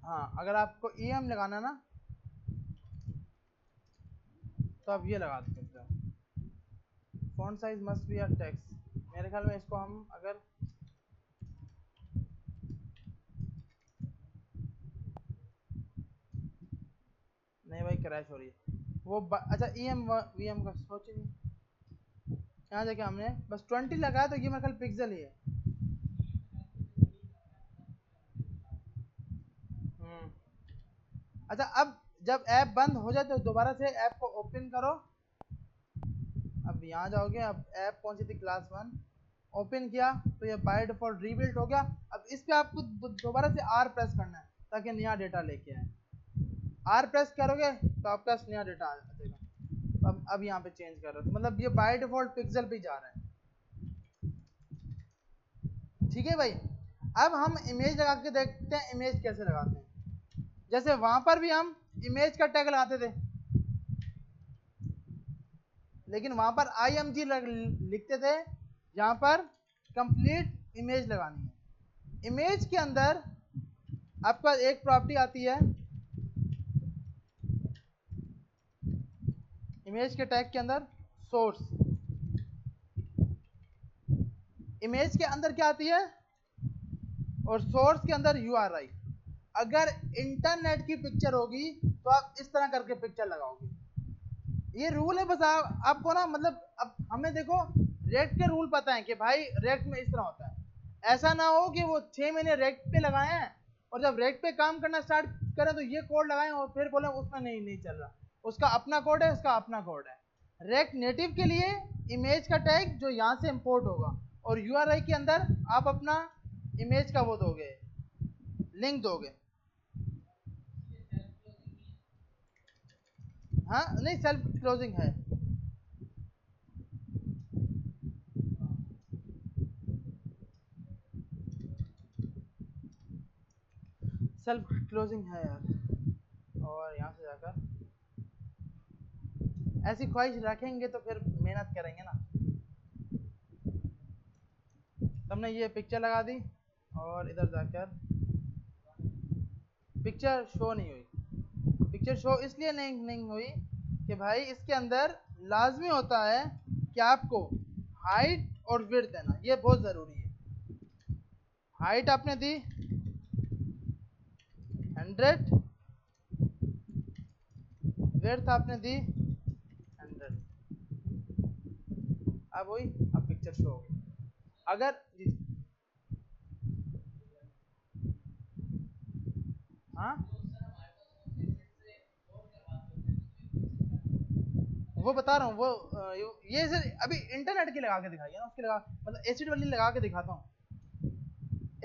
हाँ, अगर आपको EM लगाना ना, तो आप ये लगा सकते हो, font size must be a text. मेरे ख्याल में इसको हम अगर नहीं भाई, क्रैश हो रही है वो अच्छा EM VM का सोच ही नहीं। यहाँ जाके हमने बस 20 लगाया, तो ये मेरे ख्याल पिक्सल ही है। अच्छा, अब जब ऐप बंद हो जाए तो दोबारा से ऐप को ओपन करो। अब यहाँ जाओगे, अब ऐप कौन सी थी? क्लास 1, ओपन किया तो ये बाय डिफॉल्ट रीबिल्ट हो गया। अब इस पे आपको दोबारा से आर प्रेस करना है ताकि नया डेटा लेके आए। आर प्रेस करोगे तो आपका नया डेटा आ जाएगा। तो अब यहाँ पे चेंज कर रहे हो तो मतलब ये बाय डिफॉल्ट पिक्सल पे जा रहा है। ठीक है भाई, अब हम इमेज लगा के देखते हैं इमेज कैसे लगाते हैं। जैसे वहां पर भी हम इमेज का टैग लगाते थे, लेकिन वहां पर IMG लिखते थे, यहाँ पर कंप्लीट इमेज लगानी है। इमेज के अंदर आपका एक प्रॉपर्टी आती है, इमेज के टैग के अंदर सोर्स। इमेज के अंदर क्या आती है और सोर्स के अंदर URI। अगर इंटरनेट की पिक्चर होगी तो आप इस तरह करके पिक्चर लगाओगे। ये रूल है बस आपको ना, मतलब अब हमें देखो रेक्ट के रूल पता है कि भाई रेक्ट में इस तरह होता है। ऐसा ना हो कि वो 6 महीने रेक्ट पे लगाए हैं और जब रेक्ट पे काम करना स्टार्ट करें तो ये कोड लगाएं और फिर बोले उसमें नहीं चल रहा। उसका अपना कोड है, उसका अपना कोड है। रेक्ट नेटिव के लिए इमेज का टैग जो यहाँ से इंपोर्ट होगा और URI के अंदर आप अपना इमेज का वो दोगे, लिंक दोगे। हाँ नहीं, सेल्फ क्लोजिंग है। सेल्फ क्लोजिंग है यार। और यहाँ से जाकर ऐसी ख्वाहिश रखेंगे तो फिर मेहनत करेंगे ना। हमने ये पिक्चर लगा दी और इधर जाकर पिक्चर शो नहीं हुई। पिक्चर शो इसलिए नहीं हुई कि भाई इसके अंदर लाजमी होता है कि आपको हाइट और विड्थ देना, ये बहुत ज़रूरी है। हाइट आपने दी 100, विड्थ आपने दी 100। अब वही, अब पिक्चर शो होगी। अगर हाँ वो बता रहा हूँ, वो ये सर अभी इंटरनेट की लगा के दिखाई है ना, उसकी लगा मतलब एसिड वाली लगा के दिखाता हूँ।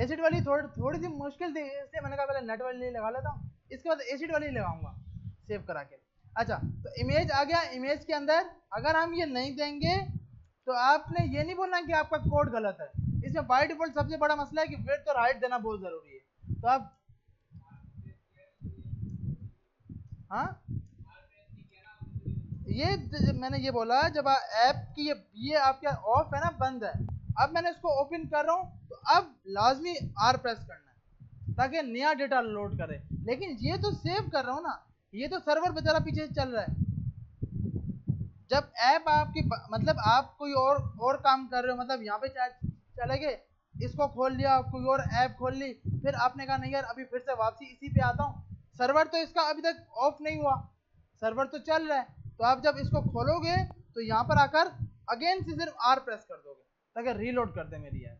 एसिड वाली थोड़ी सी मुश्किल थी, इसलिए मैंने कहा पहले नेट वाली लगा लेता हूँ, इसके बाद एसिड वाली लगाऊंगा सेव करा के। अच्छा तो इमेज आ गया। इमेज के अंदर अगर हम ये नहीं देंगे तो आपने ये नहीं बोलना कि आपका कोड गलत है। इसमें बाय डिफॉल्ट सबसे बड़ा मसला है कि विड्थ और हाइट देना बहुत जरूरी है। तो आप हाँ ये मैंने ये बोला जब ऐप की ये आपका ऑफ है ना, बंद है। अब मैंने इसको ओपन कर रहा हूँ तो अब लाजमी आर प्रेस करना है ताकि नया डेटा लोड करे। लेकिन ये तो सेव कर रहा हूँ ना, ये तो सर्वर बेचारा पीछे चल रहा है। जब ऐप आपकी मतलब आप कोई और काम कर रहे हो, मतलब यहाँ पे चले गए, इसको खोल लिया, कोई और ऐप खोल ली, फिर आपने कहा नहीं यार अभी फिर से वापसी इसी पे आता हूँ। सर्वर तो इसका अभी तक ऑफ नहीं हुआ, सर्वर तो चल रहा है। तो आप जब इसको खोलोगे तो यहाँ पर आकर अगेन से सिर्फ आर प्रेस कर दोगे ताकि रीलोड कर दे मेरी ऐप।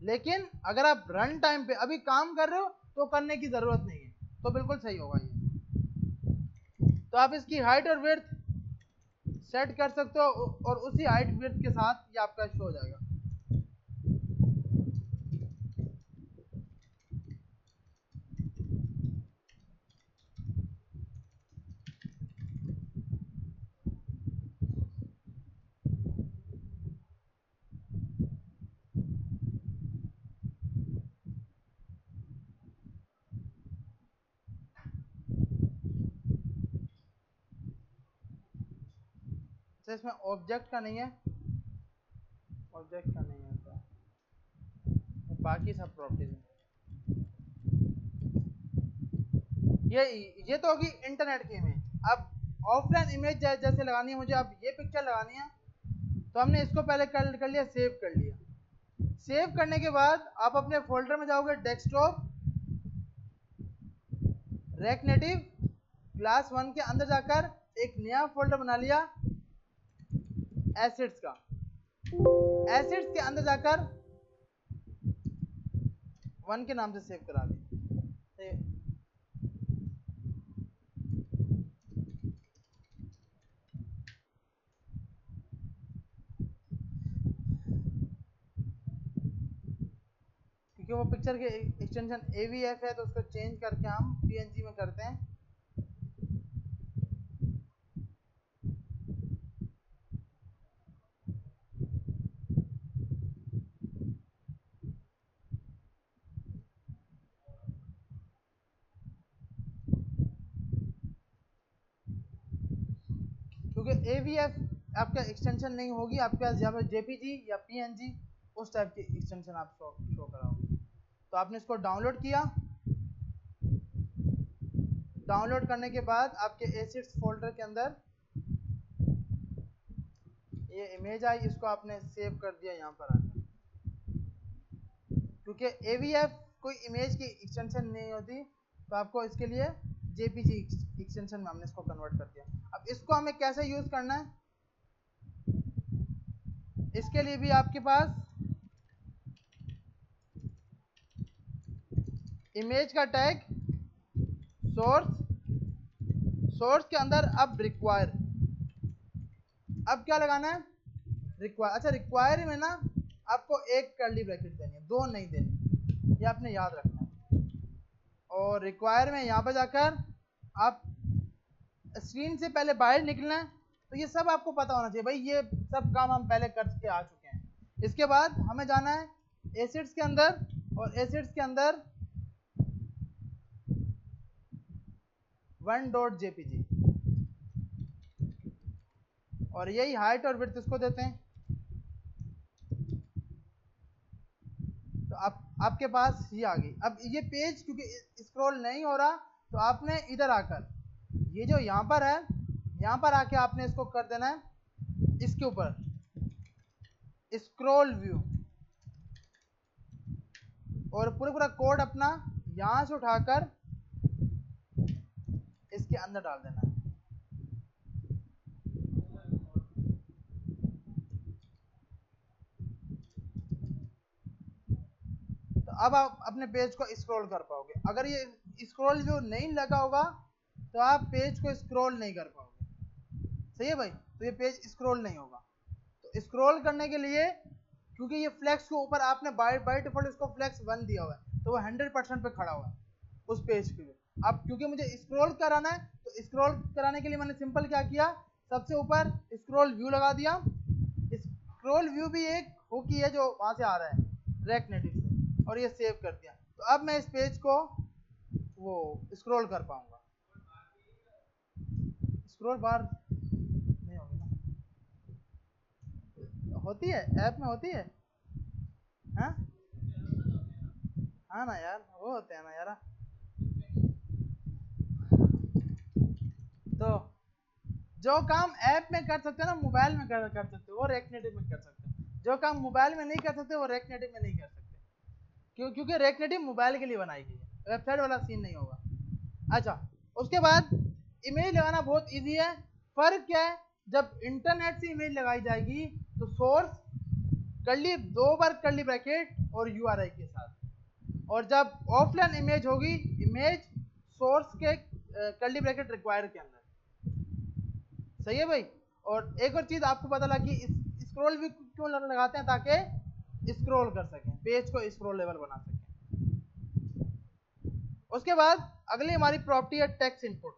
लेकिन अगर आप रन टाइम पे अभी काम कर रहे हो तो करने की जरूरत नहीं है, तो बिल्कुल सही होगा ये। तो आप इसकी हाइट और विड्थ सेट कर सकते हो और उसी हाइट विड्थ के साथ ये आपका शो हो जाएगा। तो इसमें ऑब्जेक्ट का नहीं है, ऑब्जेक्ट का नहीं होता, बाकी सब प्रॉपर्टीज हैं। ये तो होगी इंटरनेट की इमेज। अब ऑफलाइन इमेज जैसे लगानी है मुझे, अब ये पिक्चर लगानी है तो हमने इसको पहले कर लिया, सेव कर लिया। सेव करने के बाद आप अपने फोल्डर में जाओगे, डेस्कटॉप, रेक नेटिव, क्लास 1 के अंदर जाकर एक नया फोल्डर बना लिया एसिड्स का। एसिड्स के अंदर जाकर 1 के नाम से सेव करा दी। वो पिक्चर के एक्सटेंशन AVF है तो उसको चेंज करके हम PNG में करते हैं। क्योंकि AVF आपका एक्सटेंशन नहीं होगी, आपके पास यहाँ पर JPG या PNG उस टाइप की एक्सटेंशन आप शो कराओगे। तो आपने इसको डाउनलोड किया, डाउनलोड करने के बाद आपके एसिड्स फोल्डर के अंदर ये इमेज आई, इसको आपने सेव कर दिया यहाँ पर आकर। क्योंकि AVF कोई इमेज की एक्सटेंशन नहीं होती तो आपको इसके लिए JPG एक्सटेंशन में हमने इसको कन्वर्ट कर दिया। अब इसको हमें कैसे यूज करना है, इसके लिए भी आपके पास इमेज का टैग सोर्स के अंदर अब रिक्वायर, अब क्या लगाना है रिक्वायर। अच्छा, रिक्वायर में ना आपको एक कर्ली ब्रैकेट देनी है, दो नहीं देनी, ये आपने याद रखना है। और रिक्वायर में यहाँ पर जाकर आप स्क्रीन से पहले बाहर निकलना है, तो ये सब आपको पता होना चाहिए भाई, ये सब काम हम पहले करके आ चुके हैं। इसके बाद हमें जाना है एसिड्स के अंदर, और एसिड्स के अंदर 1.jpg और यही हाइट और विड्थ इसको देते हैं। तो आपके पास ये आ गई। अब ये पेज क्योंकि स्क्रॉल नहीं हो रहा तो आपने इधर आकर ये जो यहाँ पर है, यहाँ पर आके आपने इसको कर देना है, इसके ऊपर स्क्रॉल व्यू, और पूरा कोड अपना यहाँ से उठाकर इसके अंदर डाल देना है। तो अब आप अपने पेज को स्क्रॉल कर पाओगे। अगर ये स्क्रॉल व्यू नहीं लगा होगा तो आप पेज को स्क्रॉल नहीं कर पाओगे। सही है भाई, तो ये पेज स्क्रॉल नहीं होगा। तो स्क्रॉल करने के लिए क्योंकि ये फ्लेक्स के ऊपर आपने बाय डिफॉल्ट इसको फ्लेक्स 1 दिया हुआ है, तो वो 100% पे खड़ा हुआ है उस पेज के लिए। अब क्योंकि मुझे स्क्रॉल कराना है तो स्क्रॉल कराने के लिए मैंने सिंपल क्या किया, सबसे ऊपर स्क्रॉल व्यू लगा दिया। स्क्रॉल व्यू भी एक हुक ही है जो वहां से आ रहा है रेक्ट नेटिव से, और ये सेव कर दिया। तो अब मैं इस पेज को वो स्क्रॉल कर पाऊंगा। स्क्रॉल बार नहीं होगी ना, होती है ऐप में, होती है हाँ हाँ ना यार, वो होते हैं ना यार। तो जो काम ऐप में कर सकते हैं ना, मोबाइल में कर सकते हो, वो रेक्ट नेटिव में कर सकते हो। जो काम मोबाइल में नहीं कर सकते वो रेक्ट नेटिव में नहीं कर सकते, क्योंकि रेक्ट नेटिव मोबाइल के लिए बनाई गई है, वेबसाइट वाला सीन नहीं होगा। अच्छा, उसके बाद इमेज लगाना बहुत इजी है। फर्क क्या है, जब इंटरनेट से इमेज लगाई जाएगी तो सोर्स कर्ली 2 बार कर्ली ब्रैकेट और URI के साथ, और जब ऑफलाइन इमेज होगी इमेज सोर्स के कर्ली ब्रैकेट रिक्वायर के अंदर। सही है भाई। और एक और चीज आपको पता लगा कि स्क्रॉल भी क्यों लगाते हैं, ताकि स्क्रॉल कर सकें, पेज को स्क्रॉलेबल बना सकें। उसके बाद अगली हमारी प्रॉपर्टी है टेक्स्ट इनपुट।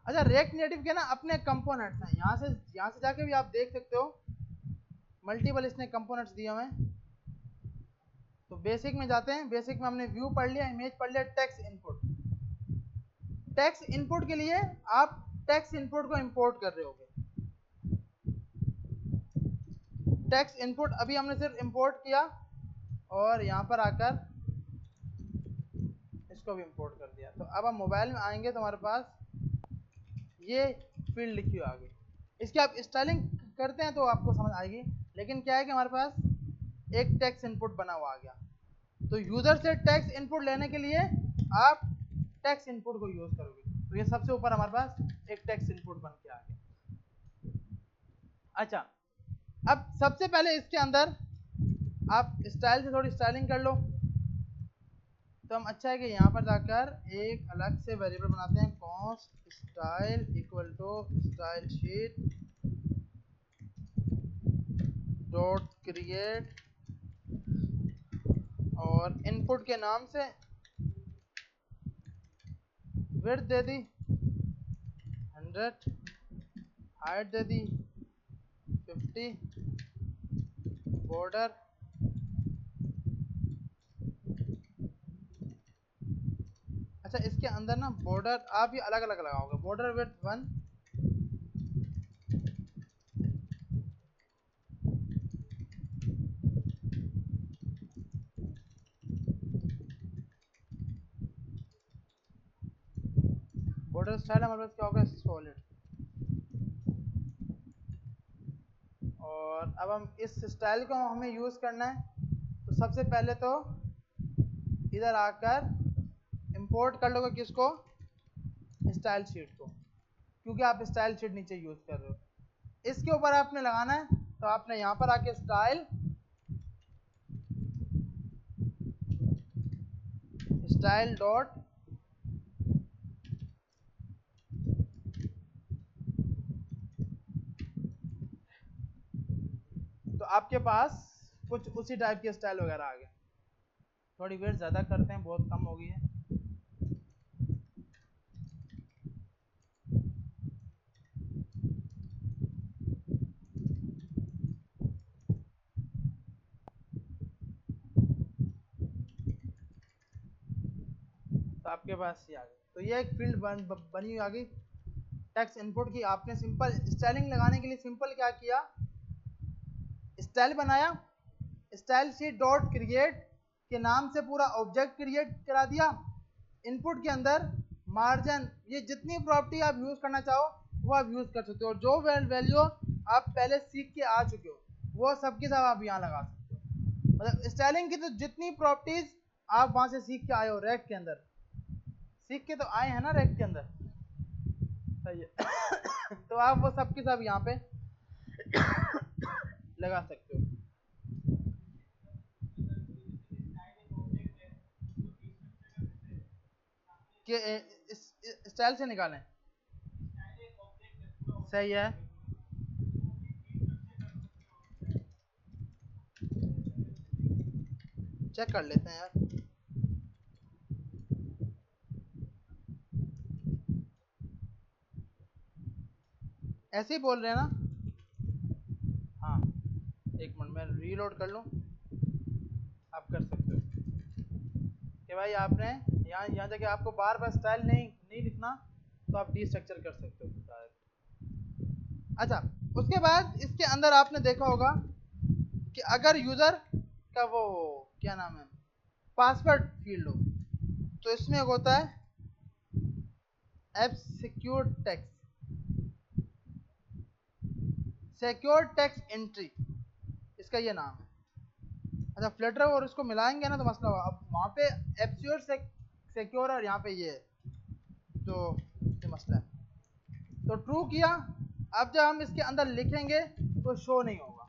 अच्छा, रिएक्ट नेटिव के ना अपने कंपोनेंट्स हैं, यहाँ से जाके भी आप देख सकते हो, मल्टीपल इसने कंपोनेंट्स दिए हुए हैं। तो बेसिक में जाते हैं, बेसिक में हमने व्यू पढ़ लिया, इमेज पढ़ लिया, टेक्स्ट इनपुट। टेक्स्ट इनपुट के लिए आप टेक्स्ट इनपुट को इंपोर्ट कर रहे होगे। टेक्स्ट इनपुट अभी हमने सिर्फ इंपोर्ट किया और यहाँ पर आकर इसको भी इंपोर्ट कर दिया। तो अब हम मोबाइल में आएंगे तो हमारे पास ये फील्ड लिखी हुई आ गई। इसकी आप स्टाइलिंग करते हैं तो आपको समझ आएगी, लेकिन क्या है कि हमारे पास एक टेक्स्ट इनपुट बना हुआ आ गया। तो यूजर से टेक्स्ट इनपुट लेने के लिए आप टेक्स्ट इनपुट को यूज करोगे। तो ये सबसे ऊपर हमारे पास एक टेक्स्ट इनपुट बन के आ गया। अच्छा, अब सबसे पहले इसके अंदर आप स्टाइल से थोड़ी स्टाइलिंग कर लो। तो हम अच्छा है कि यहाँ पर जाकर एक अलग से वेरिएबल बनाते हैं, const style equal to style sheet dot create, और इनपुट के नाम से विड्थ दे दी 100, हाइट दे दी 50, बॉर्डर अच्छा इसके अंदर ना बॉर्डर आप ये अलग अलग लगाओगे, बॉर्डर विड्थ 1, बॉर्डर स्टाइल हमारे पास क्या होगा, सॉलिड। और अब हम इस स्टाइल को हमें यूज करना है, तो सबसे पहले तो इधर आकर इंपोर्ट कर लोगे किसको, स्टाइल शीट को, क्योंकि आप स्टाइल शीट नीचे यूज कर रहे हो। इसके ऊपर आपने लगाना है, तो आपने यहाँ पर आके स्टाइल डॉट तो आपके पास कुछ उसी टाइप के स्टाइल वगैरह आ गए। थोड़ी वेट ज़्यादा करते हैं, बहुत कम हो गई है। तो आपके पास ये आ गई, तो ये एक फील्ड बनी हुई आ गई टेक्स्ट इनपुट की। आपने सिंपल स्टाइलिंग लगाने के लिए सिंपल क्या किया, स्टाइल बनाया, स्टाइल शीट डॉट क्रिएट के नाम से पूरा ऑब्जेक्ट क्रिएट करा दिया। इनपुट के अंदर मार्जिन, ये जितनी प्रॉपर्टी आप यूज करना चाहो वो आप यूज कर सकते हो, जो वैल्यू आप पहले सीख के आ चुके हो वो सब के सब आप यहाँ लगा सकते हो। मतलब स्टाइलिंग की तो जितनी प्रॉपर्टीज आप वहां से सीख के आए हो, रैक के अंदर सीख के तो आए हैं ना, रैक के अंदर, सही है। तो आप वो सब के सब यहाँ पे लगा सकते हो। कि स्टाइल से निकालें, सही है। चेक कर लेते हैं यार, ऐसे ही बोल रहे हैं ना। हाँ एक मिनट मैं रीलोड कर लूँ, आप कर सकते हो कि भाई आपने यहाँ जगह आपको बार बार स्टाइल नहीं लिखना, तो आप डी स्ट्रक्चर कर सकते हो डायरेक्ट। अच्छा उसके बाद इसके अंदर आपने देखा होगा कि अगर यूजर का वो क्या नाम है पासवर्ड फील्ड हो, तो इसमें एक होता है ऐप सिक्योर टेक्स्ट एंट्री, इसका ये नाम है। अच्छा फ्लटर और इसको मिलाएंगे ना तो मसला हुआ, अब वहाँ पे एप्योर सिक्योर और यहाँ पे ये तो ये मसला है। तो ट्रू किया, अब जब हम इसके अंदर लिखेंगे तो शो नहीं होगा।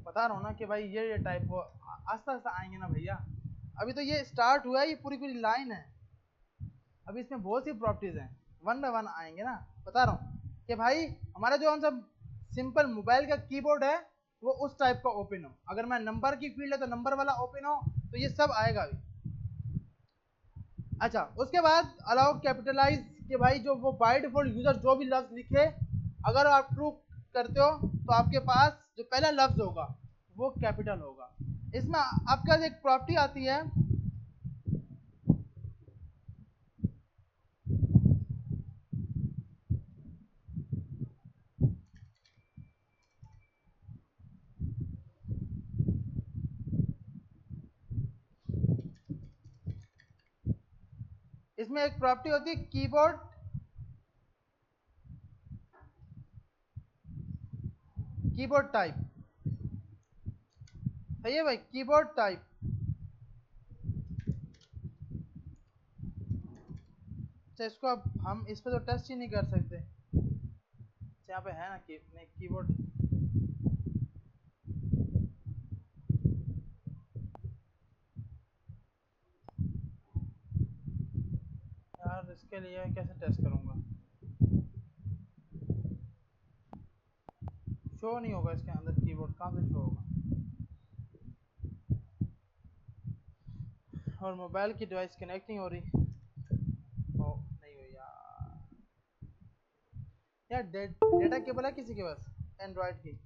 बता रहा हूँ ना कि भाई ये टाइप आस्ता आस्ता आएंगे ना भैया, अभी तो ये स्टार्ट हुआ है, ये पूरी पूरी लाइन है, अभी इसमें बहुत सी प्रॉपर्टीज हैं, वन बाय वन आएंगे ना। बता रहा हूँ कि भाई हमारा जो हम सब सिंपल मोबाइल का कीबोर्ड है वो उस टाइप का ओपन हो, अगर मैं नंबर की फील्ड है तो नंबर वाला ओपन हो, तो ये सब आएगा अभी। अच्छा उसके बाद अलाउ कैपिटलाइज कि भाई जो वो बाय डिफॉल्ट यूजर जो भी लफ्ज लिखे, अगर आप ट्रू करते हो तो आपके पास जो पहला लफ्ज होगा वो कैपिटल होगा। इसमें आपका एक प्रॉपर्टी आती है, इसमें एक प्रॉपर्टी होती है कीबोर्ड टाइप, सही है भाई, कीबोर्ड टाइप। अच्छा इसको अब हम इस पे तो टेस्ट ही नहीं कर सकते, यहाँ पे है ना कीबोर्ड, के लिए कैसे टेस्ट करूँगा? शो नहीं होगा इसके अंदर कीबोर्ड, कहाँ से शो होगा? और मोबाइल की डिवाइस कनेक्ट नहीं हो रही। ओ नहीं हुई यार डेटा केबल है किसी के पास एंड्रॉइड की?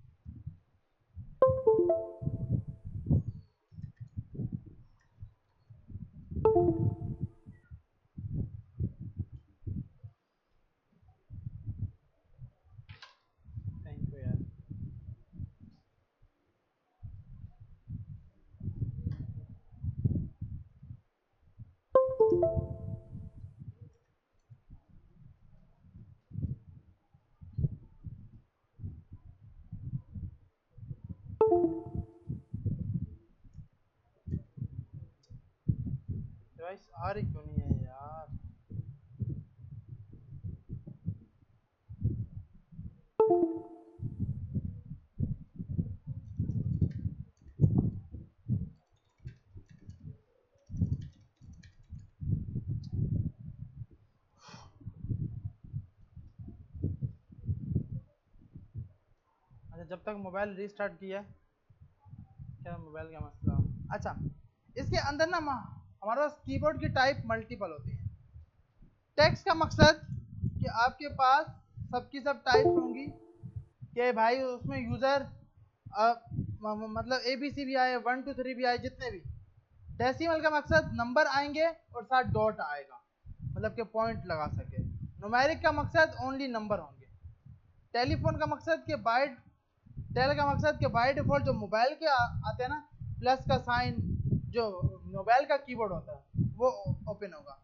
थैंक यू यार। डिवाइस आ रही क्यों नहीं है यार? अच्छा, जब तक मोबाइल रीस्टार्ट किया है, क्या मोबाइल का मसला? अच्छा, इसके अंदर ना हमारे पास कीबोर्ड की टाइप मल्टीपल होती है। टेक्स्ट का मकसद कि आपके पास सबकी सब टाइप्स होंगी कि भाई उसमें यूज़र मतलब ABC भी आए, 1 2 3 भी आए, जितने भी। डेसिमल का मकसद नंबर आएंगे और साथ डॉट आएगा, मतलब कि पॉइंट लगा सके। न्यूमेरिक का मकसद ओनली नंबर होंगे। टेलीफोन का मकसद कि बाय डिफॉल्ट जो मोबाइल के आते हैं ना, प्लस का साइन जो मोबाइल का कीबोर्ड होता है वो ओपन होगा।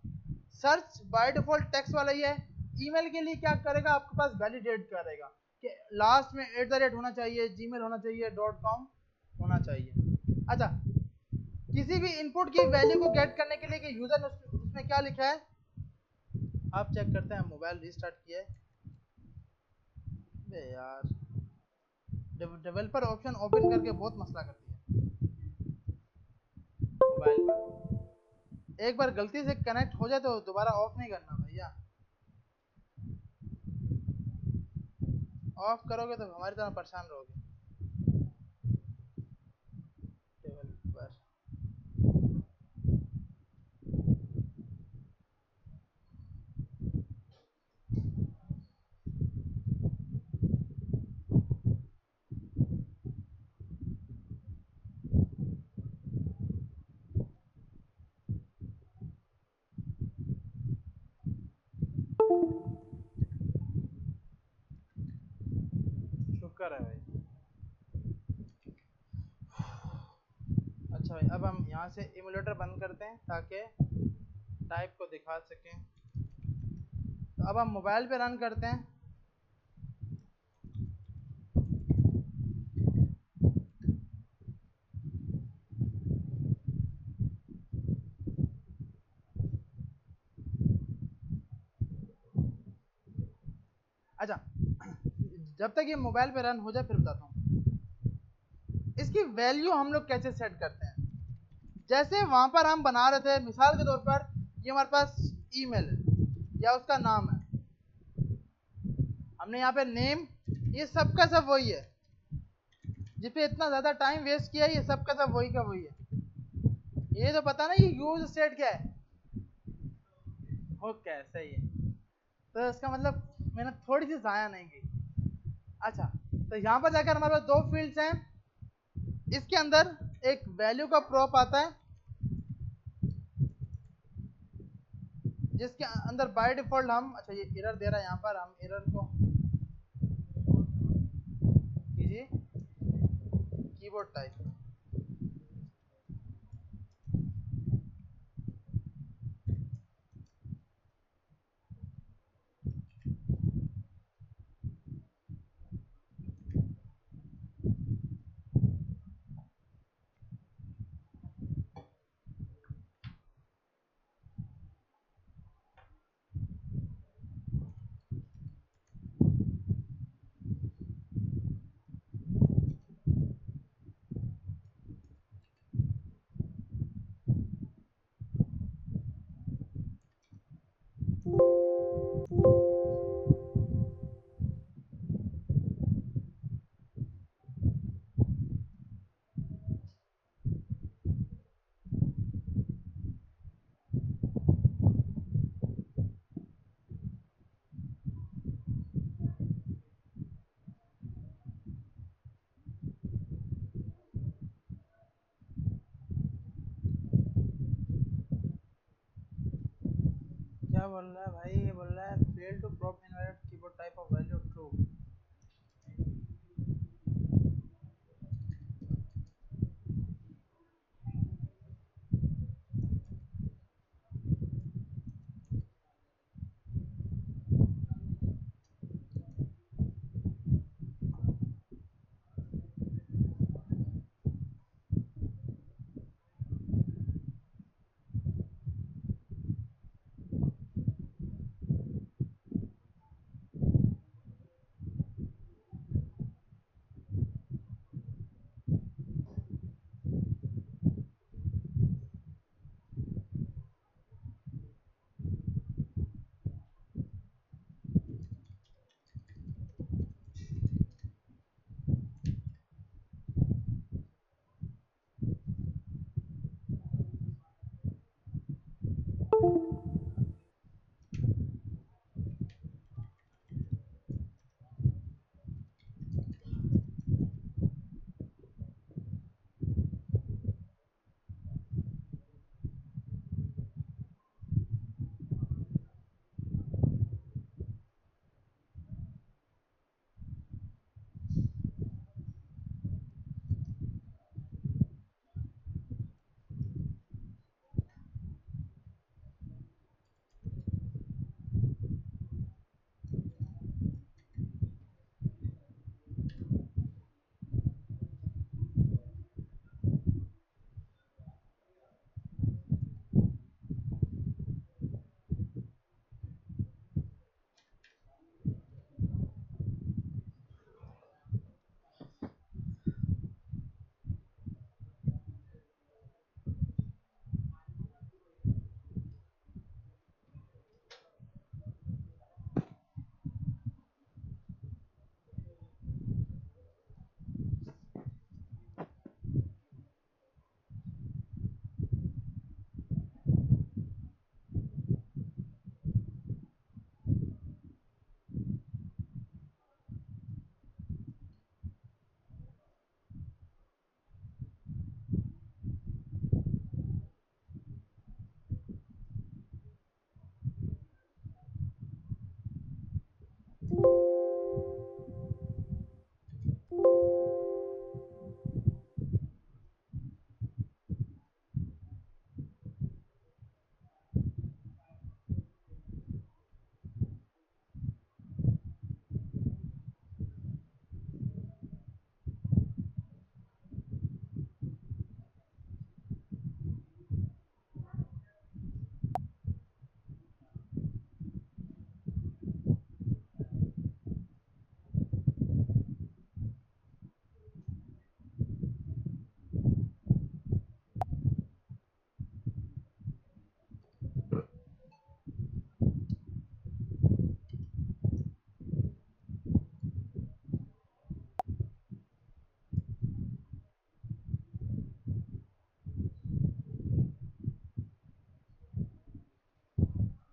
सर्च बाय डिफॉल्ट टेक्स्ट वाला ही है। ईमेल के लिए क्या करेगा, आपके पास वैलिडेट करेगा कि लास्ट में @ होना चाहिए, जीमेल होना चाहिए, .com होना चाहिए। अच्छा, किसी भी इनपुट की वैल्यू को गेट करने के लिए कि यूजर ने उसमें क्या लिखा है, आप चेक करते हैं। मोबाइल रीस्टार्ट किया है यार, डेवलपर ऑप्शन ओपन करके बहुत मसला करती है मोबाइल पर। एक बार गलती से कनेक्ट हो जाए तो दोबारा ऑफ नहीं करना भैया। ऑफ करोगे तो हमारी तरह परेशान रहोगे। डेवलपर शुक्र है भाई। अच्छा भाई, अब हम यहाँ से इमुलेटर बंद करते हैं ताकि टाइप को दिखा सकें। तो अब हम मोबाइल पे रन करते हैं। अच्छा, जब तक ये मोबाइल पे रन हो जाए फिर बताता हूँ इसकी वैल्यू हम लोग कैसे सेट करते हैं। जैसे वहां पर हम बना रहे थे, मिसाल के तौर पर ये हमारे पास ईमेल है या उसका नाम है, हमने यहाँ पे नेम, ये सब का सब वही है। जिस पे इतना ज्यादा टाइम वेस्ट किया, ये सब का सब वही का वही है। ये तो पता ना ये यूज स्टेट क्या है, ओके सही है। तो इसका मतलब मैंने थोड़ी सी जाया नहीं की। अच्छा, तो यहाँ पर जाकर हमारे पास दो फील्ड्स हैं। इसके अंदर एक वैल्यू का प्रॉप आता है जिसके अंदर बाय डिफॉल्ट हम, अच्छा ये एरर दे रहा है, यहाँ पर हम एरर को कीजिए कीबोर्ड टाइप। बोल रहा है भाई? ये बोल रहा है fail to prop invalid keyboard type of value true.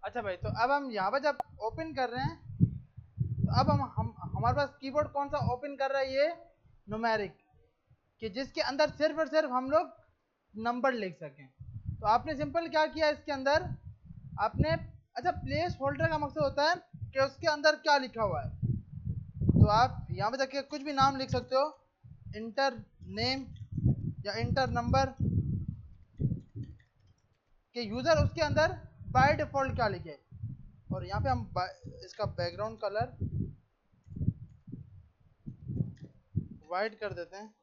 अच्छा भाई, तो अब हम यहाँ पर जब ओपन कर रहे हैं, तो अब हम हमारे पास कीबोर्ड कौन सा ओपन कर रहा है? ये न्यूमेरिक, कि जिसके अंदर सिर्फ और सिर्फ हम लोग नंबर लिख सकें। तो आपने सिंपल क्या किया इसके अंदर, आपने, अच्छा, प्लेस होल्डर का मकसद होता है कि उसके अंदर क्या लिखा हुआ है। तो आप यहाँ पे जाके कुछ भी नाम लिख सकते हो, इंटर नेम या इंटर नंबर, कि यूजर उसके अंदर बाय डिफॉल्ट क्या लिखे। और यहाँ पे हम इसका बैकग्राउंड कलर वाइट कर देते हैं,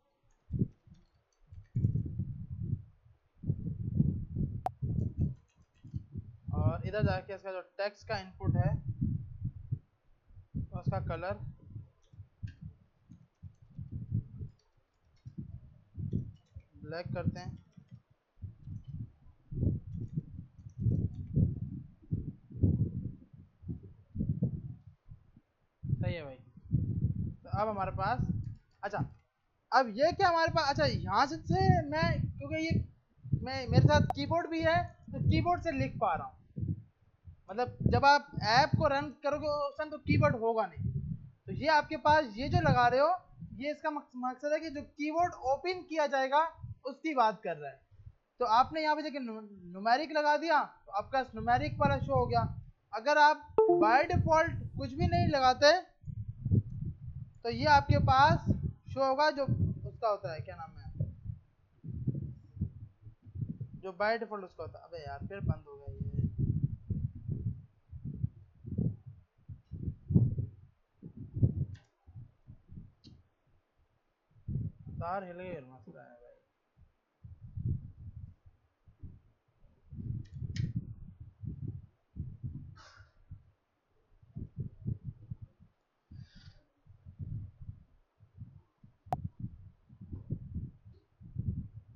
और इधर जाके इसका जो टेक्स्ट का इनपुट है उसका कलर ब्लैक करते हैं। सही है भाई। तो अब हमारे पास, अच्छा, अब ये क्या हमारे पास, अच्छा, यहाँ से मैं, क्योंकि ये मैं, मेरे साथ कीबोर्ड भी है, तो कीबोर्ड से लिख पा रहा हूँ। मतलब जब आप ऐप को रन करोगे उस टाइम तो कीबोर्ड होगा नहीं, तो ये आपके पास ये जो लगा रहे हो, ये इसका मकसद है कि जो कीबोर्ड ओपन किया जाएगा उसकी बात कर रहा है। तो आपने यहाँ पे जाके न्यूमेरिक लगा दिया, तो आपका न्यूमेरिक वाला शो हो गया। अगर आप बाय डिफॉल्ट कुछ भी नहीं लगाते तो ये आपके पास शो होगा जो उसका होता है, क्या नाम है, जो बाय डिफॉल्ट उसका होता है। अबे यार फिर बंद हो गया ये, तार हिल गए, मसला है भाई।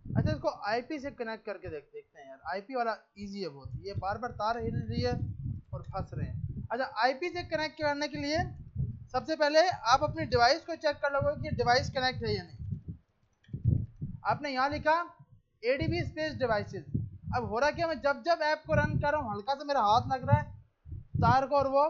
अच्छा इसको आईपी से कनेक्ट करके देखते हैं यार, आईपी वाला इजी है बहुत, ये बार बार तार हिल रही है और फंस रहे हैं। अच्छा आईपी से कनेक्ट करने के लिए सबसे पहले आप अपनी डिवाइस को चेक कर लोगे कि डिवाइस कनेक्ट है या नहीं। आपने यहाँ लिखा एडीबी स्पेस डिवाइसेस। अब हो रहा क्या, मैं जब जब ऐप को रन कर रहा हूँ हल्का सा मेरा हाथ लग रहा है तार को और वो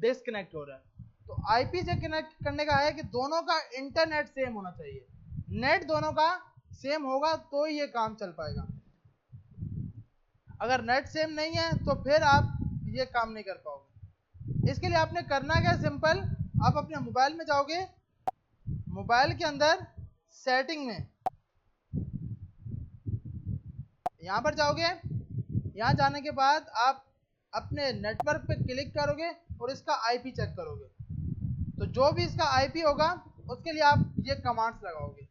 डिस्कनेक्ट हो रहा है। तो आईपी से कनेक्ट करने का है कि दोनों का इंटरनेट सेम होना चाहिए, नेट दोनों का सेम होगा तो ही ये काम चल पाएगा। अगर नेट सेम नहीं है तो फिर आप ये काम नहीं कर पाओगे। इसके लिए आपने करना क्या, सिंपल, आप अपने मोबाइल में जाओगे, मोबाइल के अंदर सेटिंग में यहां पर जाओगे, यहां जाने के बाद आप अपने नेटवर्क पे क्लिक करोगे और इसका आईपी चेक करोगे। तो जो भी इसका आईपी होगा उसके लिए आप ये कमांड्स लगाओगे।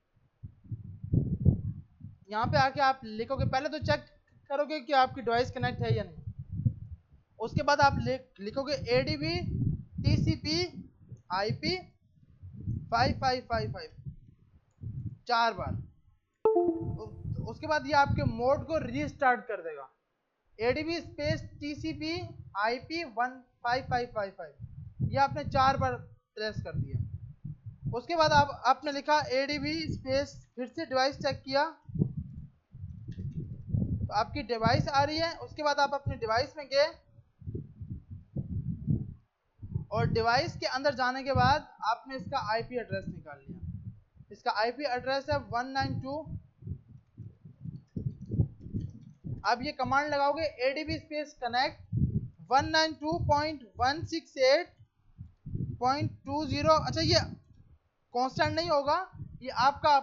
यहाँ पे आके आप लिखोगे, पहले तो चेक करोगे कि आपकी डिवाइस कनेक्ट है या नहीं। उसके बाद आप लिखोगे एडीबी टीसीपी आईपी 5555 4 बार। उसके बाद ये आपके मोड को रीस्टार्ट कर देगा, एडीबी स्पेस टीसीपी आईपी 15555, ये आपने 4 बार प्रेस कर दिया। उसके बाद आपने लिखा एडीबी स्पेस, फिर से डिवाइस चेक किया तो आपकी डिवाइस आ रही है। उसके बाद आप अपने डिवाइस में गए और डिवाइस के अंदर जाने के बाद आपने इसका आईपी एड्रेस निकाल लिया। इसका आईपी एड्रेस है 192। आप ये कमांड लगाओगे एडीबी स्पेस कनेक्ट 192.168.20। अच्छा ये कांस्टेंट नहीं होगा, ये आपका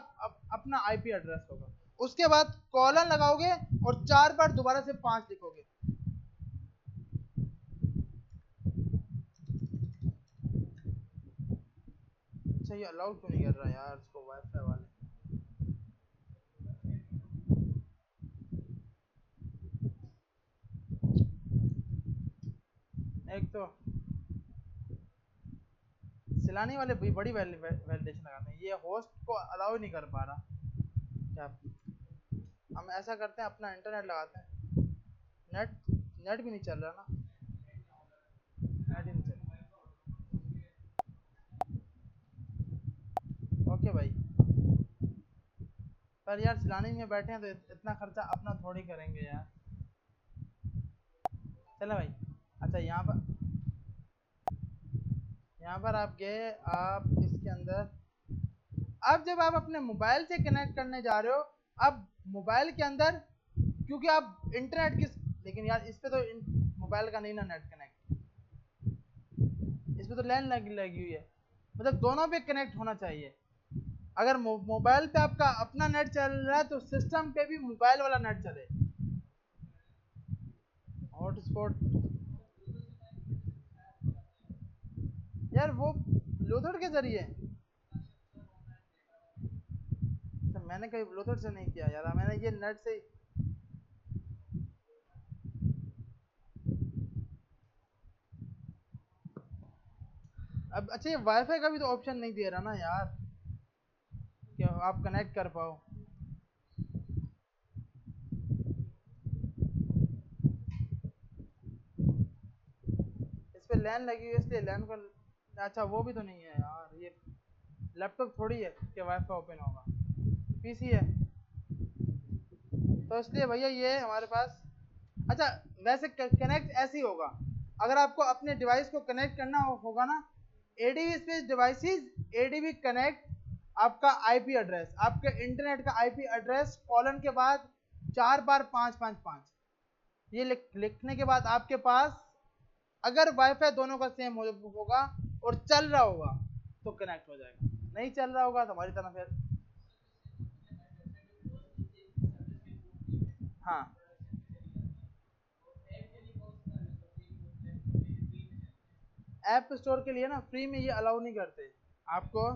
अपना आईपी एड्रेस होगा। उसके बाद कॉलन लगाओगे और 4 बार दोबारा से 5 लिखोगे। अच्छा ये अलाउ क्यों नहीं कर रहा यार इसको वाईफाई वाले। एक तो सिलानी वाले भी बड़ी वैलिडेशन लगाते हैं, ये होस्ट को अलाउ नहीं कर पा रहा। क्या हम ऐसा करते हैं, अपना इंटरनेट लगाते हैं, नेट नेट भी नहीं चल रहा ना, नेट ही नहीं चल रहा। ओके भाई, पर यार सिलानी में बैठे हैं तो इतना खर्चा अपना थोड़ी करेंगे यार। चलो भाई। अच्छा यहाँ पर आप गए, आप इसके अंदर, अब जब आप अपने मोबाइल से कनेक्ट करने जा रहे हो, अब मोबाइल के अंदर क्योंकि आप इंटरनेट किस, लेकिन यार इस पे तो मोबाइल का नहीं ना नेट कनेक्ट, इस पे तो लैंड लगी हुई है, मतलब दोनों पे कनेक्ट होना चाहिए। अगर मोबाइल पे आपका अपना नेट चल रहा है तो सिस्टम पे भी मोबाइल वाला नेट चले। हॉटस्पॉट यार वो ब्लूटूथ के जरिए, तो मैंने कहीं ब्लूटूथ से नहीं किया यार, मैंने ये नेट से। अब अच्छा ये वाईफाई का भी तो ऑप्शन नहीं दे रहा ना यार कि आप कनेक्ट कर पाओ। इस पे लैन लगी हुई है इसलिए लैन को, अच्छा वो भी तो नहीं है यार, ये लैपटॉप थोड़ी है कि वाईफाई ओपन होगा, पीसी है तो इसलिए भैया ये हमारे पास। अच्छा वैसे कनेक्ट ऐसे ही होगा, अगर आपको अपने डिवाइस को कनेक्ट करना होगा ना, ADB space devices ADB connect, आपका आईपी एड्रेस, आपके इंटरनेट का आईपी एड्रेस, कॉलन के बाद 4 बार 555, ये लिखने के बाद आपके पास अगर वाईफाई दोनों का सेम होगा और चल रहा होगा तो कनेक्ट हो जाएगा, नहीं चल रहा होगा तो हमारी तरफ है। हाँ ऐप स्टोर के लिए ना फ्री में ये अलाउ नहीं करते। आपको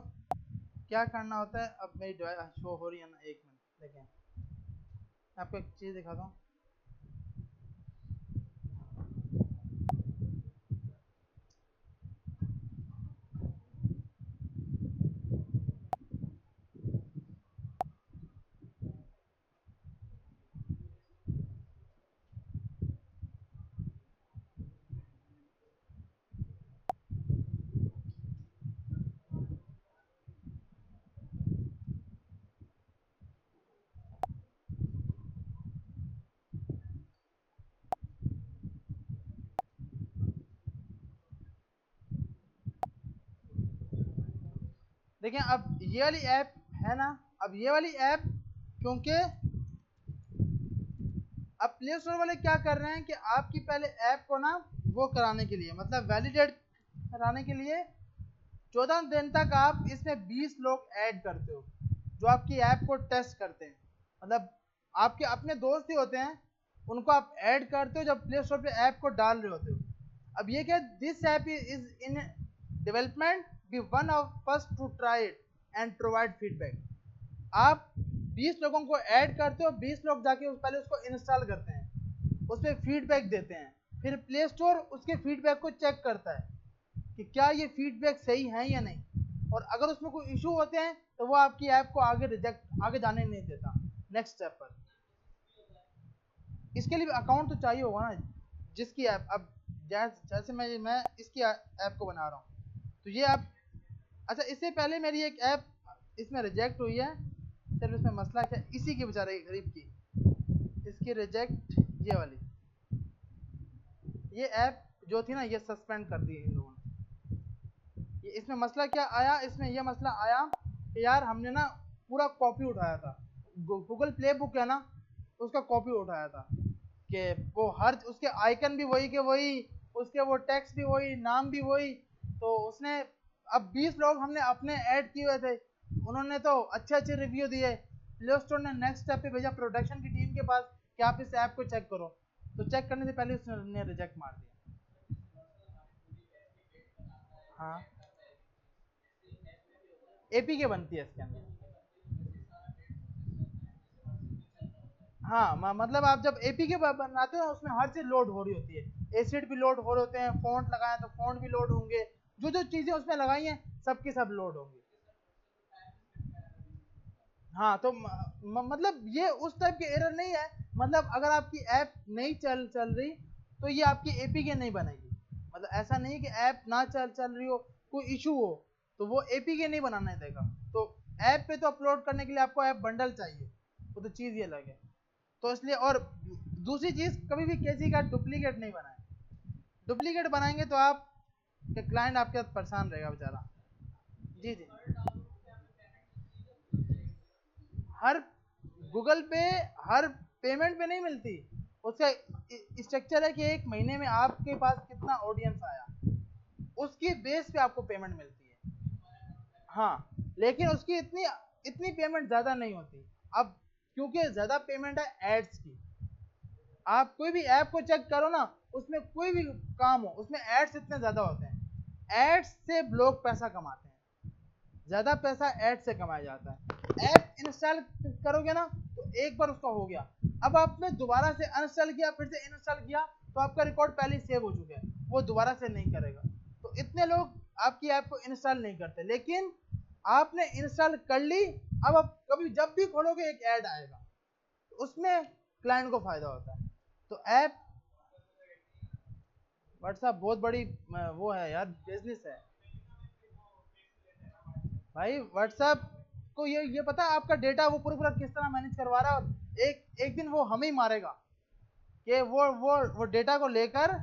क्या करना होता है, अब मेरी शो हो रही है ना, एक मिनट देखें, आपको एक चीज़ दिखाता हूँ। देखें अब ये वाली ऐप है ना, अब ये वाली ऐप क्योंकि अब प्ले स्टोर वाले क्या कर रहे हैं कि आपकी पहले ऐप को ना वो कराने के लिए, मतलब वैलिडेट कराने के लिए 14 दिन तक आप इसमें 20 लोग ऐड करते हो जो आपकी ऐप को टेस्ट करते हैं। मतलब आपके अपने दोस्त ही होते हैं, उनको आप ऐड करते हो जब प्ले स्टोर पे ऐप को डाल रहे होते हो। अब ये क्या, this app is in development, be one of first to try it and provide feedback. आप 20 लोगों को ऐड करते हो, 20 लोग जाके पहले उसको इंस्टॉल करते हैं, उस पर फीडबैक देते हैं, फिर प्ले स्टोर उसके फीडबैक को चेक करता है कि क्या ये फीडबैक सही है या नहीं, और अगर उसमें कोई इशू होते हैं तो वो आपकी ऐप को आगे जाने नहीं देता नेक्स्ट स्टेप पर। इसके लिए अकाउंट तो चाहिए होगा ना, जिसकी ऐप, अब जैसे मैं इसकी ऐप को बना रहा हूँ तो ये ऐप, अच्छा इससे पहले मेरी एक ऐप इसमें रिजेक्ट हुई है, सिर्फ इसमें मसला क्या, इसी के बेचारे गरीब की, इसकी रिजेक्ट ये वाली, ये ऐप जो थी ना ये सस्पेंड कर दी इन लोगों ने। ये इसमें मसला क्या आया, इसमें ये मसला आया कि यार हमने ना पूरा कॉपी उठाया था, गूगल प्ले बुक है ना उसका कॉपी उठाया था, कि वो हर उसके आइकन भी वही के वही, उसके वो टेक्स्ट भी वही, नाम भी वही, तो उसने अब 20 लोग हमने अपने ऐड किए हुए थे, उन्होंने तो अच्छे अच्छे रिव्यू दिए, प्ले स्टोर ने नेक्स्ट स्टेप पे भेजा प्रोडक्शन की टीम के पास कि आप इस ऐप को चेक करो, तो चेक करने से पहले उसने रिजेक्ट मार दिया। हाँ एपीके बनती है इसके अंदर। हाँ मतलब आप जब एपीके बनाते हो उसमें हर चीज लोड हो रही होती है, एसिड भी लोड हो रहे होते हैं, फॉन्ट लगाए तो फॉन्ट भी लोड होंगे, जो जो चीजें उसमें लगाई हैं सबकी सब लोड होंगी। हाँ तो मतलब ये उस टाइप के एरर नहीं है, मतलब अगर आपकी ऐप नहीं चल रही तो ये आपकी एपीके नहीं बनेगी, मतलब ऐसा नहीं कि ऐप ना चल रही हो, कोई इशू हो तो वो एपीके नहीं बनाने देगा। तो ऐप पे तो अपलोड करने के लिए आपको ऐप बंडल चाहिए, वो तो चीज़ ये लगे, तो इसलिए। और दूसरी चीज़, कभी भी किसी का डुप्लीकेट नहीं बनाए, डुप्लीकेट बनाएंगे तो आप क्लाइंट आपके साथ परेशान रहेगा बेचारा। जी जी, हर गूगल पे हर पेमेंट पे नहीं मिलती, उसका स्ट्रक्चर है कि एक महीने में आपके पास कितना ऑडियंस आया, उसकी बेस पे आपको पेमेंट मिलती है। हाँ लेकिन उसकी इतनी इतनी पेमेंट ज़्यादा नहीं होती। अब क्योंकि ज़्यादा पेमेंट है एड्स की, आप कोई भी ऐप को चेक करो ना, उसमें कोई भी काम हो उसमें एड्स इतने ज़्यादा होते हैं, एड्स से लोग पैसा कमाते हैं, ज़्यादा पैसा ऐड से कमाया जाता है। ऐप इंस्टॉल करोगे ना तो एक बार उसका हो गया, अब आपने दोबारा से अनइंस्टॉल किया, फिर से इंस्टॉल किया, तो आपका रिकॉर्ड पहले ही सेव हो चुका है, वो दोबारा से नहीं करेगा। तो इतने लोग आपकी ऐप को इंस्टॉल नहीं करते, लेकिन आपने इंस्टॉल कर ली, अब आप कभी जब भी खोलोगे एक ऐड आएगा, तो उसमें क्लाइंट को फायदा होता है। तो ऐप व्हाट्सएप बहुत बड़ी वो है यार, बिजनेस है भाई। व्हाट्सएप को ये पता है आपका डेटा वो पूरा किस तरह मैनेज करवा रहा है, और एक दिन वो हमें ही मारेगा कि वो डेटा को लेकर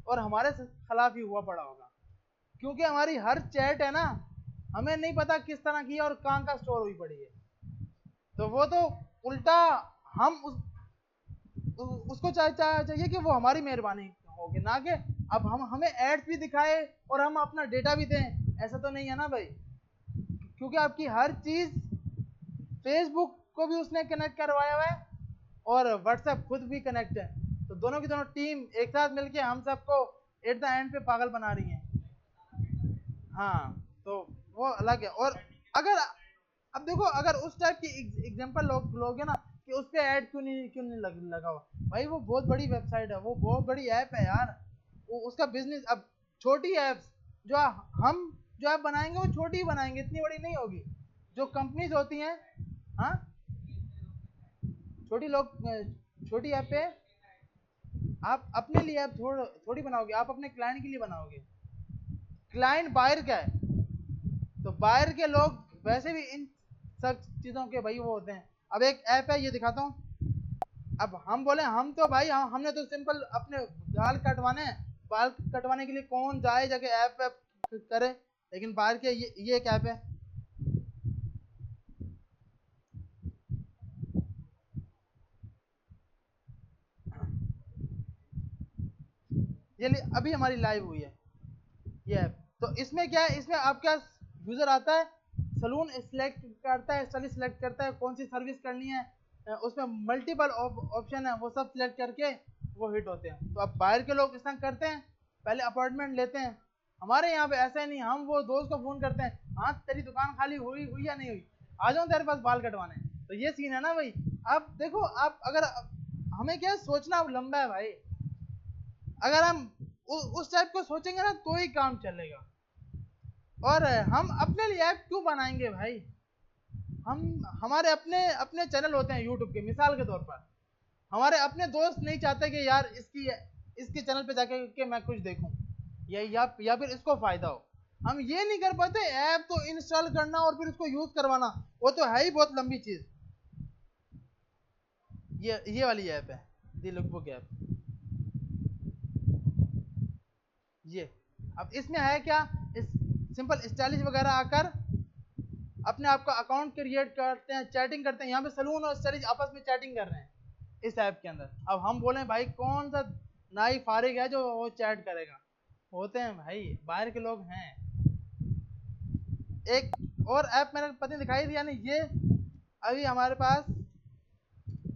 और हमारे खिलाफ ही हुआ पड़ा होगा, क्योंकि हमारी हर चैट है ना, हमें नहीं पता किस तरह की है और कहाँ का स्टोर हुई पड़ी है, तो वो तो उल्टा हम उसको चाहिए कि वो हमारी मेहरबानी होगी, ना कि अब हम हमें एड्स भी दिखाए और हम अपना डेटा भी दें, ऐसा तो नहीं है ना भाई, क्योंकि आपकी हर चीज फेसबुक को भी उसने कनेक्ट करवाया हुआ है और व्हाट्सएप खुद भी कनेक्ट है, तो दोनों की दोनों टीम एक साथ मिलके हम सबको एट द एंड पे पागल बना रही है। हाँ, तो वो अलग है। और अगर अब देखो, अगर उस टाइप की एग्जांपल लोगे ना कि उस पे ऐड क्यों नहीं लगा हुआ, भाई वो बहुत बड़ी वेबसाइट है, वो बहुत बड़ी ऐप है यार, वो उसका बिजनेस। अब छोटी ऐप्स जो हम जो ऐप बनाएंगे वो छोटी ही बनाएंगे, इतनी बड़ी नहीं होगी। जो कंपनीज होती हैं, हाँ, छोटी ऐप पे आप अपने लिए ऐप थोड़ी बनाओगे, आप अपने क्लाइंट के लिए बनाओगे। क्लाइंट बायर का है, तो बायर के लोग वैसे भी इन सब चीजों के भाई वो होते हैं। अब एक ऐप है, ये दिखाता हूँ। अब हम बोले हम तो भाई हमने तो सिंपल अपने बाल कटवाने हैं, बाल कटवाने के लिए कौन जाए जाके ऐप करे, लेकिन बाहर के ये एक ऐप है। ये अभी हमारी लाइव हुई है ये ऐप। तो इसमें क्या है, इसमें आपका यूजर आता है, सलून सिलेक्ट करता है, स्टाइलिश सिलेक्ट करता है, कौन सी सर्विस करनी है, उसमें मल्टीपल ऑप्शन है, वो सब सिलेक्ट करके वो हिट होते हैं। तो अब बाहर के लोग इस तरह करते हैं, पहले अपॉइंटमेंट लेते हैं। हमारे यहाँ पे ऐसा ही नहीं, हम वो दोस्त को फोन करते हैं, हाँ तेरी दुकान खाली हुई या नहीं हुई, आ जाओ तेरे पास बाल कटवाने। तो ये सीन है ना भाई। अब देखो, आप अगर हमें क्या सोचना लंबा है भाई, अगर हम उस टाइप को सोचेंगे ना तो ही काम चलेगा। और हम अपने लिए ऐप क्यों बनाएंगे भाई, हमारे अपने अपने चैनल होते हैं यूट्यूब के, मिसाल के तौर पर हमारे अपने दोस्त नहीं चाहते कि यार इसके चैनल पे जाके के मैं कुछ देखूं या फिर इसको फायदा हो। हम ये नहीं कर पाते, ऐप तो इंस्टॉल करना और फिर उसको यूज करवाना, वो तो है ही बहुत लंबी चीज। ये वाली ऐप है दी लुकबुक ऐप। ये अब इसमें है क्या, इस सिंपल स्टाइलिश वगैरह आकर अपने आप का अकाउंट क्रिएट करते हैं, चैटिंग करते हैं। यहाँ पे सलून और स्टाइलिश आपस में चैटिंग कर रहे हैं इस ऐप के अंदर। अब हम बोले भाई कौन सा नाई फारिग है जो वो चैट करेगा, होते हैं भाई बाहर के लोग हैं। एक और ऐप मैंने पता नहीं दिखाई दिया नहीं, ये अभी हमारे पास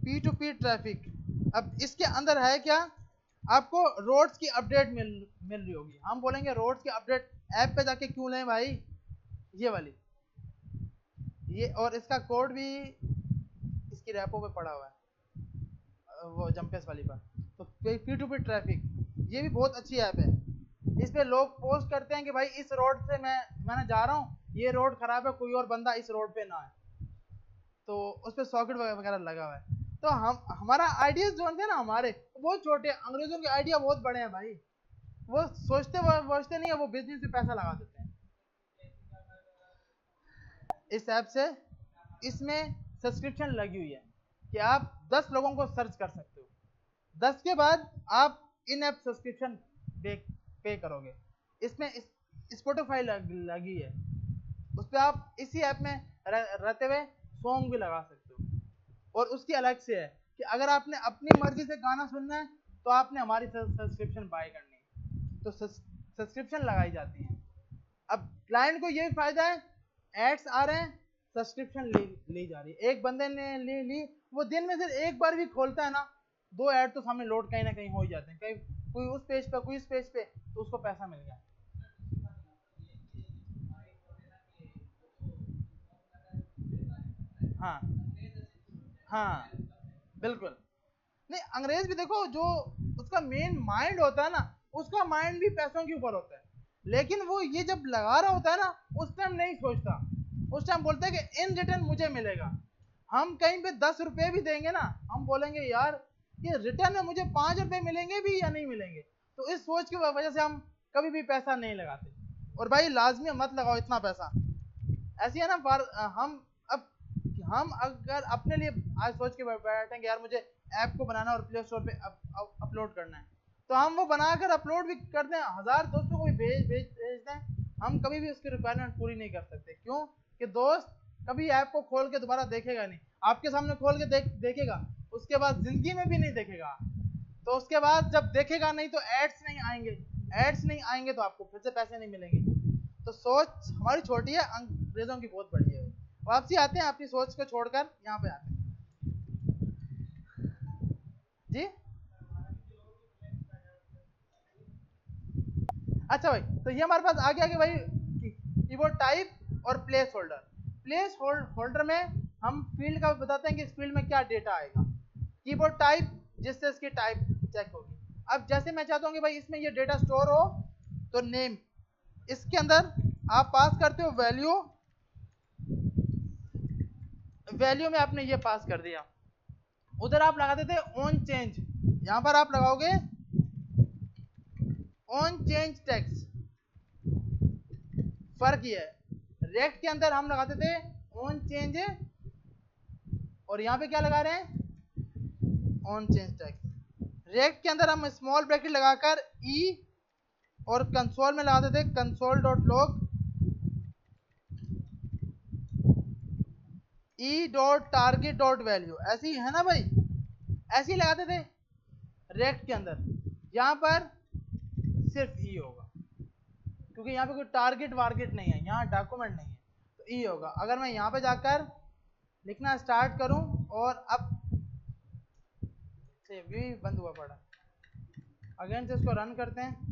P2P ट्रैफिक। अब इसके अंदर है क्या, आपको रोड्स की अपडेट मिल रही होगी। हम बोलेंगे रोड्स की अपडेट ऐप पे जाके क्यों लें भाई, ये वाली, ये और इसका कोड भी इसकी रैपो पे पड़ा हुआ है, वो जंपेस वाली पर। तो P2P ट्रैफिक ये भी बहुत अच्छी ऐप है। इस पे लोग पोस्ट करते हैं कि भाई इस रोड से मैंने जा रहा हूँ, ये रोड खराब है, कोई और बंदा इस रोड पे ना है, तो उस पर सॉकेट वगैरह लगा हुआ है। तो हमारा आइडियाज जो थे ना हमारे, बहुत छोटे, अंग्रेजों के आइडिया बहुत बड़े हैं भाई। वो सोचते नहीं है, वो बिजनेस में पैसा लगा देते हैं इस ऐप से। इसमें सब्सक्रिप्शन लगी हुई है कि आप 10 लोगों को सर्च कर सकते हो, 10 के बाद आप इन ऐप सब्सक्रिप्शन पे करोगे। इसमें स्पॉटिफाई लगी है, उस पर आप इसी ऐप में रहते हुए सॉन्ग भी लगा सकते हो। और उसकी अलग से है कि अगर आपने अपनी मर्जी से गाना सुनना है तो आपने हमारी सब्सक्रिप्शन बाय करनी है, तो सब्सक्रिप्शन लगाई जाती है। अब क्लाइंट को ये फायदा है, एड्स आ रहे हैं, सब्सक्रिप्शन ली जा रही है। एक बंदे ने ली, वो दिन में से एक बार भी खोलता है ना, 2 ऐड तो सामने लोड कहीं ना कहीं हो ही जाते हैं, कहीं कोई उस पेज पे कोई इस पेज पे, तो उसको पैसा मिल गया। हाँ हाँ, बिल्कुल। नहीं, अंग्रेज भी देखो, जो उसका मेन माइंड होता है ना, उसका माइंड भी पैसों के ऊपर होता है, लेकिन वो ये जब लगा रहा होता है ना, उस टाइम नहीं सोचता। उस टाइम बोलता है कि इन रिटर्न मुझे मिलेगा। हम कहीं पे 10 रुपए भी देंगे ना, हम बोलेंगे यार ये रिटर्न में मुझे 5 रुपए मिलेंगे भी या नहीं मिलेंगे। तो इस सोच की वजह से हम कभी भी पैसा नहीं लगाते। और भाई लाजमी मत लगाओ इतना पैसा, ऐसी है ना अब हम अगर अपने लिए आज सोच के बैठेंगे यार मुझे ऐप को बनाना और प्ले स्टोर पे अपलोड करना है, तो हम वो बनाकर अपलोड भी कर दें, 1000 दोस्तों को भी भेज दें, हम कभी भी उसकी रिक्वायरमेंट पूरी नहीं कर सकते। क्यों कि दोस्त कभी ऐप को खोल के दोबारा देखेगा नहीं, आपके सामने खोल के देखेगा, उसके बाद जिंदगी में भी नहीं देखेगा। तो उसके बाद जब देखेगा नहीं तो एड्स नहीं आएंगे, एड्स नहीं आएंगे तो आपको फिर से पैसे नहीं मिलेंगे। तो सोच हमारी छोटी है, अंग्रेजों की बहुत बड़ी है। वापसी आते हैं, अपनी सोच को छोड़कर यहाँ पे आते हैं जी। अच्छा भाई, तो ये हमारे पास आ गया कि भाई कीबोर्ड टाइप और प्लेस होल्डर। प्लेस होल्डर में हम फील्ड का बताते हैं कि इस फील्ड में क्या डेटा आएगा। कीबोर्ड टाइप, जिससे इसकी टाइप चेक होगी। अब जैसे मैं चाहता हूँ कि भाई इसमें ये डेटा स्टोर हो, तो नेम, इसके अंदर आप पास करते हो वैल्यू, वैल्यू में आपने ये पास कर दिया। उधर आप लगाते थे ऑन चेंज, यहां पर आप लगाओगे ऑन चेंज टेक्स्ट। फर्क ये है, रेक्ट के अंदर हम लगाते थे ऑन चेंज, और यहां पे क्या लगा रहे हैं ऑन चेंज टेक्स्ट। रेक्ट के अंदर हम स्मॉल ब्रैकेट लगाकर ई, और कंसोल में लगाते थे console dot log E dot target dot value. ऐसे ही है ना भाई, ऐसे ही लगाते थे रेक्ट के अंदर। यहां पर सिर्फ ई होगा, क्योंकि यहाँ पे कोई टारगेट वारगेट नहीं है, यहाँ डॉक्यूमेंट नहीं है, तो ई होगा। अगर मैं यहाँ पे जाकर लिखना स्टार्ट करूं, और अब से भी बंद हुआ पड़ा, अगेन से इसको रन करते हैं।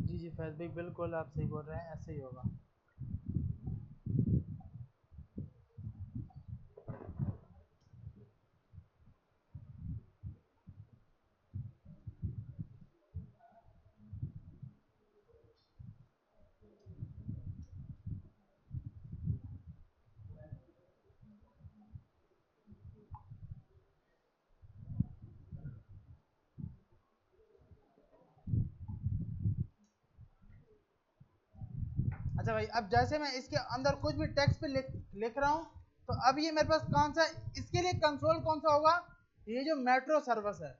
जी जी फैज भाई, बिल्कुल आप सही बोल रहे हैं, ऐसे ही होगा। अच्छा भाई, अब जैसे मैं इसके अंदर कुछ भी टेक्स्ट पे लिख रहा हूँ, तो अब ये मेरे पास कौन सा, इसके लिए कंसोल कौन सा होगा, ये जो मेट्रो सर्विस है,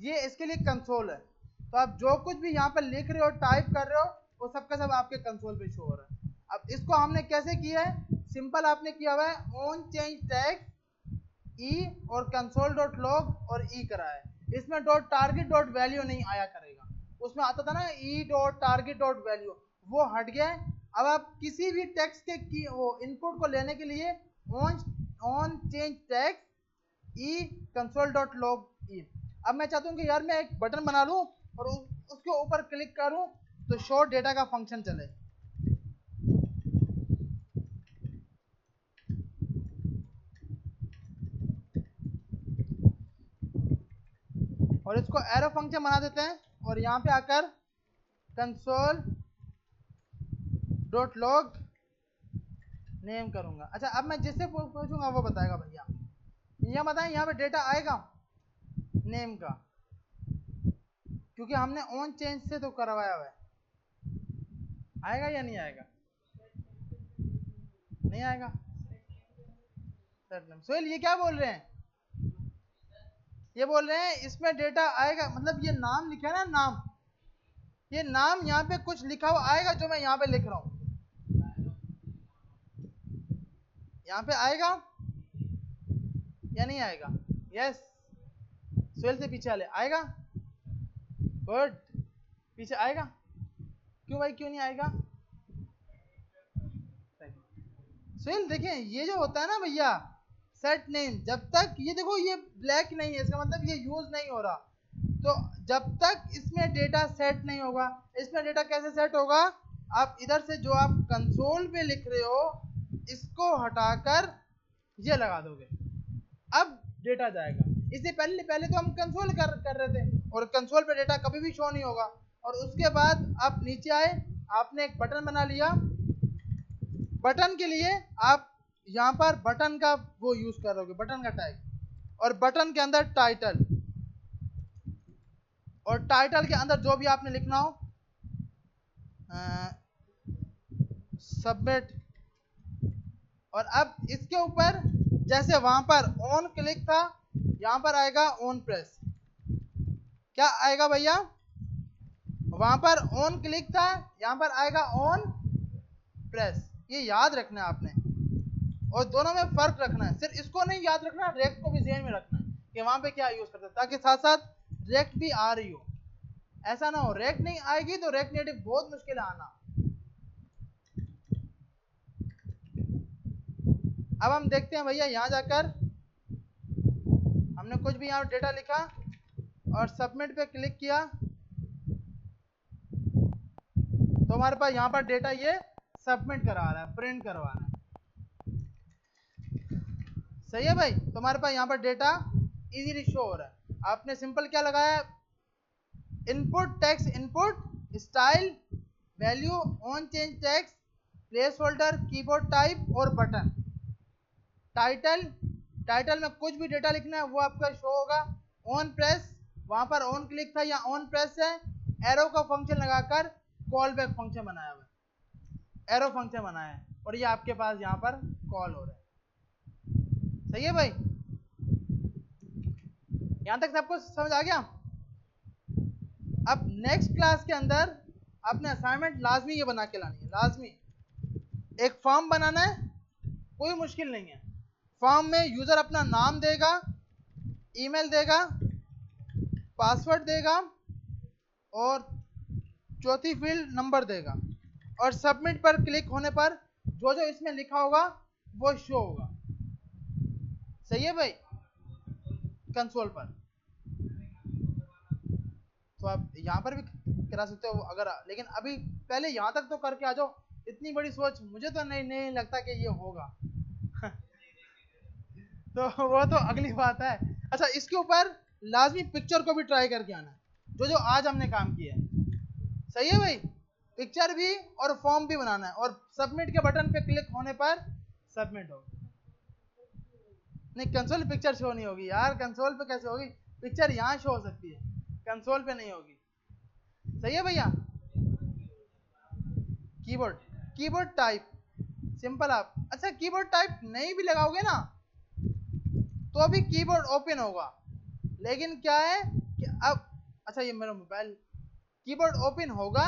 ये इसके लिए कंसोल है। तो आप जो कुछ भी यहाँ पर लिख रहे हो, टाइप कर रहे हो, वो सब का सब आपके कंसोल पे शो हो रहा है। अब इसको हमने कैसे किया है, सिंपल आपने किया हुआ है ऑन चेंज टेक्स्ट ई और कंसोल डॉट लॉग और ई करा है। इसमें डॉट टारगेट डॉट वैल्यू नहीं आया करेगा, उसमें आता था ना E dot target dot value, वो हट गया है। अब आप किसी भी टेक्स्ट के की वो इनपुट को लेने के लिए on change text e console dot log e. अब मैं चाहता हूँ कि यार मैं एक बटन बना लूँ और उसके ऊपर क्लिक करूँ तो शो डेटा का फंक्शन चले। और इसको एरो फंक्शन बना देते हैं, और यहाँ पे आकर कंसोल डॉट लॉग नेम करूंगा। अच्छा, अब मैं जिससे पूछूंगा वो बताएगा भैया। ये बताएं यहाँ पे डेटा आएगा नेम का, क्योंकि हमने ऑन चेंज से तो करवाया हुआ है। आएगा या नहीं आएगा? नहीं आएगा। सोहेल ये क्या बोल रहे हैं? ये बोल रहे हैं इसमें डेटा आएगा, मतलब ये नाम लिखा है ना, नाम, ये नाम यहाँ पे कुछ लिखा हुआ आएगा जो मैं यहाँ पे लिख रहा हूँ, यहाँ पे आएगा या नहीं आएगा? यस, सोहेल से पीछे वाले आएगा। गुड, पीछे आएगा। क्यों भाई, क्यों नहीं आएगा? सोहेल देखें, ये जो होता है ना भैया सेट नेम, जब तक ये देखो ये ब्लैक नहीं है, इसका मतलब ये यूज नहीं हो रहा। तो जब तक इसमें डेटा सेट नहीं होगा, इसमें डेटा कैसे सेट होगा, आप इधर से जो आप कंसोल पे लिख रहे हो इसको हटाकर ये लगा दोगे, अब डेटा जाएगा। इससे पहले तो हम कंसोल कर रहे थे और कंसोल पे डेटा कभी भी शो नहीं होगा। और उसके बाद आप नीचे आए, आपने एक बटन बना लिया, बटन के लिए आप यहाँ पर बटन का वो यूज करोगे, बटन का टैग, और बटन के अंदर टाइटल, और टाइटल के अंदर जो भी आपने लिखना हो, सबमिट। और अब इसके ऊपर जैसे वहां पर ऑन क्लिक था, यहां पर आएगा ऑन प्रेस। क्या आएगा भैया, वहां पर ऑन क्लिक था, यहां पर आएगा ऑन प्रेस। ये याद रखना है आपने, और दोनों में फर्क रखना है। सिर्फ इसको नहीं याद रखना, रेक्ट को भी ध्यान में रखना है कि वहां पे क्या यूज करते हैं, ताकि साथ साथ रेक्ट भी आ रही हो। ऐसा ना हो रेक्ट नहीं आएगी तो रेक्ट नेटिव बहुत मुश्किल है आना। अब हम देखते हैं भैया, यहां जाकर हमने कुछ भी यहाँ डेटा लिखा और सबमिट पे क्लिक किया तो हमारे पास यहाँ पर डेटा ये सबमिट करा रहा है, प्रिंट करवा रहा है। सही है भाई, तो हमारे पास यहाँ पर डेटा इजीली शो हो रहा है। आपने सिंपल क्या लगाया, input text, input style, value, on change text, place holder, keyboard type और बटन। टाइटल में कुछ भी डेटा लिखना है वो आपका शो होगा। ऑन प्रेस, वहां पर ऑन क्लिक था, यहाँ ऑन प्रेस है, एरो का फंक्शन लगाकर कॉल बैक फंक्शन बनाया हुआ है, एरो फंक्शन बनाया है, और ये आपके पास यहाँ पर कॉल हो रहा है। सही है भाई, यहां तक सबको समझ आ गया। अब नेक्स्ट क्लास के अंदर आपने असाइनमेंट लाजमी ये बना के लानी है, लाजमी एक फॉर्म बनाना है, कोई मुश्किल नहीं है। फॉर्म में यूजर अपना नाम देगा, ईमेल देगा, पासवर्ड देगा और चौथी फील्ड नंबर देगा, और सबमिट पर क्लिक होने पर जो जो इसमें लिखा होगा वो शो होगा। सही है भाई, कंसोल पर। तो आप यहां पर भी करा सकते हो अगर, लेकिन अभी पहले यहां तक तो करके आ जाओ। इतनी बड़ी सोच मुझे तो नहीं लगता कि ये होगा तो वो तो अगली बात है। अच्छा, इसके ऊपर लाजमी पिक्चर को भी ट्राई करके आना है, जो आज हमने काम किया है। सही है भाई, पिक्चर भी और फॉर्म भी बनाना है, और सबमिट के बटन पे क्लिक होने पर सबमिट होगा। नहीं, कंसोल पिक्चर शो नहीं होगी यार, कंसोल पे कैसे होगी, पिक्चर यहाँ शो हो सकती है, कंसोल पे नहीं होगी। सही है भैया। कीबोर्ड टाइप सिंपल आप, अच्छा कीबोर्ड टाइप नहीं भी लगाओगे ना तो अभी कीबोर्ड ओपन होगा, लेकिन क्या है कि अब, अच्छा ये मेरा मोबाइल, कीबोर्ड ओपन होगा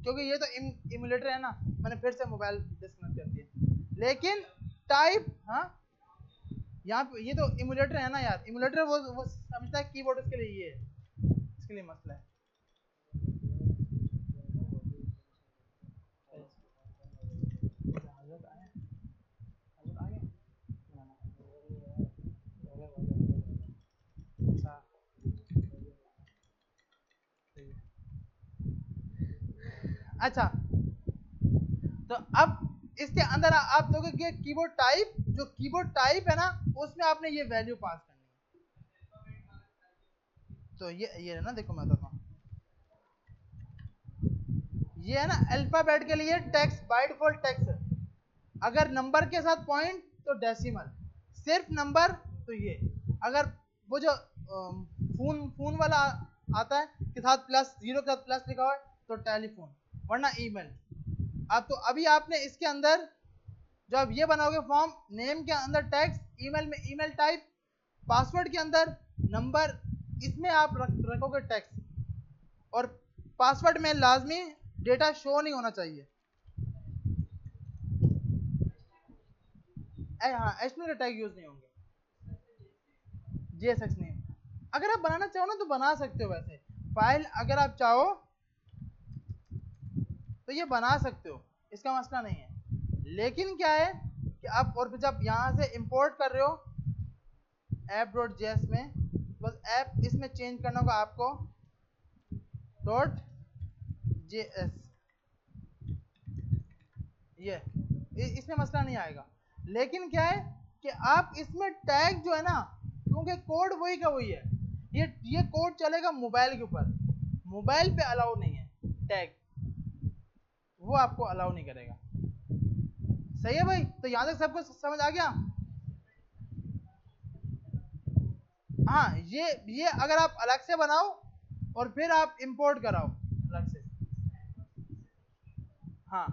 क्योंकि ये तो इमुलेटर है ना, मैंने फिर से मोबाइल डिस्कनेक्ट कर दिया। लेकिन टाइप, हाँ यहाँ पे ये तो इमुलेटर है ना यार, इमुलेटर वो समझता है कीबोर्ड उसके लिए ये है, इसके लिए मसला है। अच्छा, तो अब इसके अंदर आप दोगे कि कीबोर्ड टाइप, जो कीबोर्ड टाइप है ना उसमें आपने ये वैल्यू पास करनी है। तो ये है ना, देखो मैं बताता हूँ, ये है ना अल्फाबेट के लिए टेक्स्ट, बाय डिफॉल्ट टेक्स्ट। अगर नंबर के साथ पॉइंट तो डेसिमल, सिर्फ नंबर तो ये, अगर वो जो फोन वाला आता है के साथ प्लस, जीरो के साथ प्लस लिखा हुआ है तो टेलीफोन, वरना ईमेल। अब तो अभी आपने इसके अंदर जब ये बनाओगे फॉर्म, नेम के अंदर टेक्स्ट, ईमेल में ईमेल टाइप, पासवर्ड के अंदर नंबर, इसमें आप रखोगे टेक्स्ट, और पासवर्ड में लाजमी डेटा शो नहीं होना चाहिए। हाँ, HTML के टैग यूज नहीं होंगे, JSX नहीं। अगर आप बनाना चाहो ना तो बना सकते हो, वैसे फाइल अगर आप चाहो तो ये बना सकते हो, इसका मसला नहीं है। लेकिन क्या है कि आप, और जब यहाँ से इंपोर्ट कर रहे हो app.js में, बस ऐप इसमें चेंज करना होगा आपको, डॉट JS, ये इसमें मसला नहीं आएगा। लेकिन क्या है कि आप इसमें टैग जो है ना, क्योंकि कोड वही का वही है, ये कोड चलेगा मोबाइल के ऊपर, मोबाइल पे अलाउ नहीं है टैग, वो आपको अलाउ नहीं करेगा। सही है भाई? तो यहां तक सबको समझ आ गया? हाँ, ये अगर आप अलग से बनाओ और फिर आप इंपोर्ट कराओ अलग से। हाँ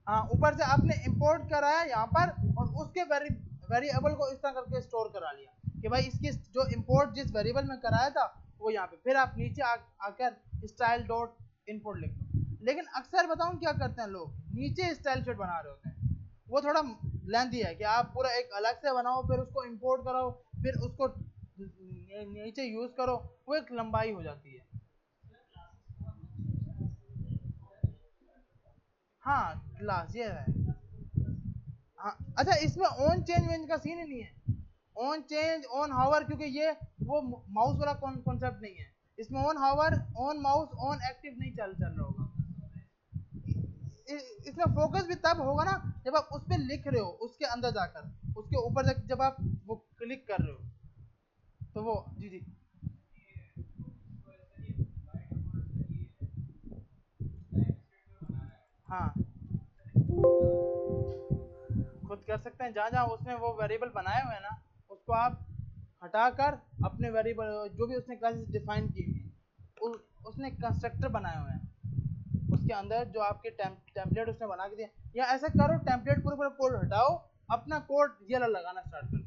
हाँ, ऊपर से आपने इंपोर्ट कराया यहाँ पर और उसके वेरिएबल को इस तरह करके स्टोर करा लिया कि भाई इसकी जो इंपोर्ट जिस वेरिएबल में कराया था वो यहाँ पे, फिर आप नीचे आकर स्टाइल डॉट इनपुट लिख लो। लेकिन अक्सर बताऊं क्या करते हैं लोग, नीचे स्टाइल शीट बना रहे होते हैं, वो थोड़ा लेंथी है कि आप पूरा एक अलग से बनाओ फिर उसको इंपोर्ट कराओ फिर उसको नीचे यूज करो, वो एक लंबाई हो जाती है। हाँ क्लास ये है। हाँ अच्छा, इसमें ऑन चेंज वेंज का सीन ही नहीं है, ऑन चेंज ऑन हावर, क्योंकि ये वो माउस वाला कॉन्सेप्ट नहीं है इसमें। On hover on mouse on active नहीं चल रहा होगा। इसमें फोकस भी तब होगा ना जब आप उस पर लिख रहे हो, उसके अंदर जाकर उसके ऊपर जब आप वो क्लिक कर रहे हो तो वो जी जी हाँ खुद कर सकते हैं। जहाँ जहाँ उसने वो वेरिएबल बनाए हुए हैं ना, उसको आप हटाकर अपने वेरिएबल जो भी उसने क्लासेस डिफाइन की हुई उसने कंस्ट्रक्टर बनाए हुए हैं उसके अंदर, जो आपके टेम्पलेट उसने बना के दिया। या ऐसा करो, टेम्पलेट पूरे पूरे कोड हटाओ, अपना कोड ये लगाना स्टार्ट कर दो,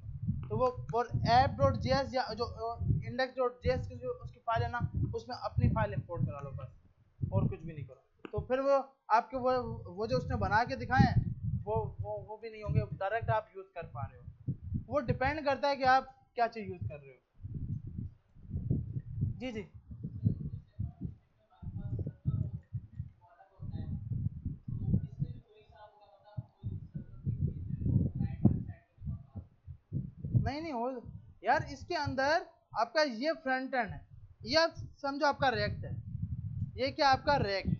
तो वो और app.js या जो index.js की जो उसकी फाइल है ना, उसमें अपनी फाइल इंपोर्ट करा लो बस, और कुछ भी नहीं करो। तो फिर वो आपके वो जो उसने बना के दिखाए हैं वो भी नहीं होंगे, डायरेक्ट आप यूज कर पा रहे हो। वो डिपेंड करता है कि आप क्या चीज यूज कर रहे हो। जी जी नहीं नहीं हो यार, इसके अंदर आपका ये फ्रंट एंड है, ये आप समझो आपका रिएक्ट है, ये क्या आपका रिएक्ट,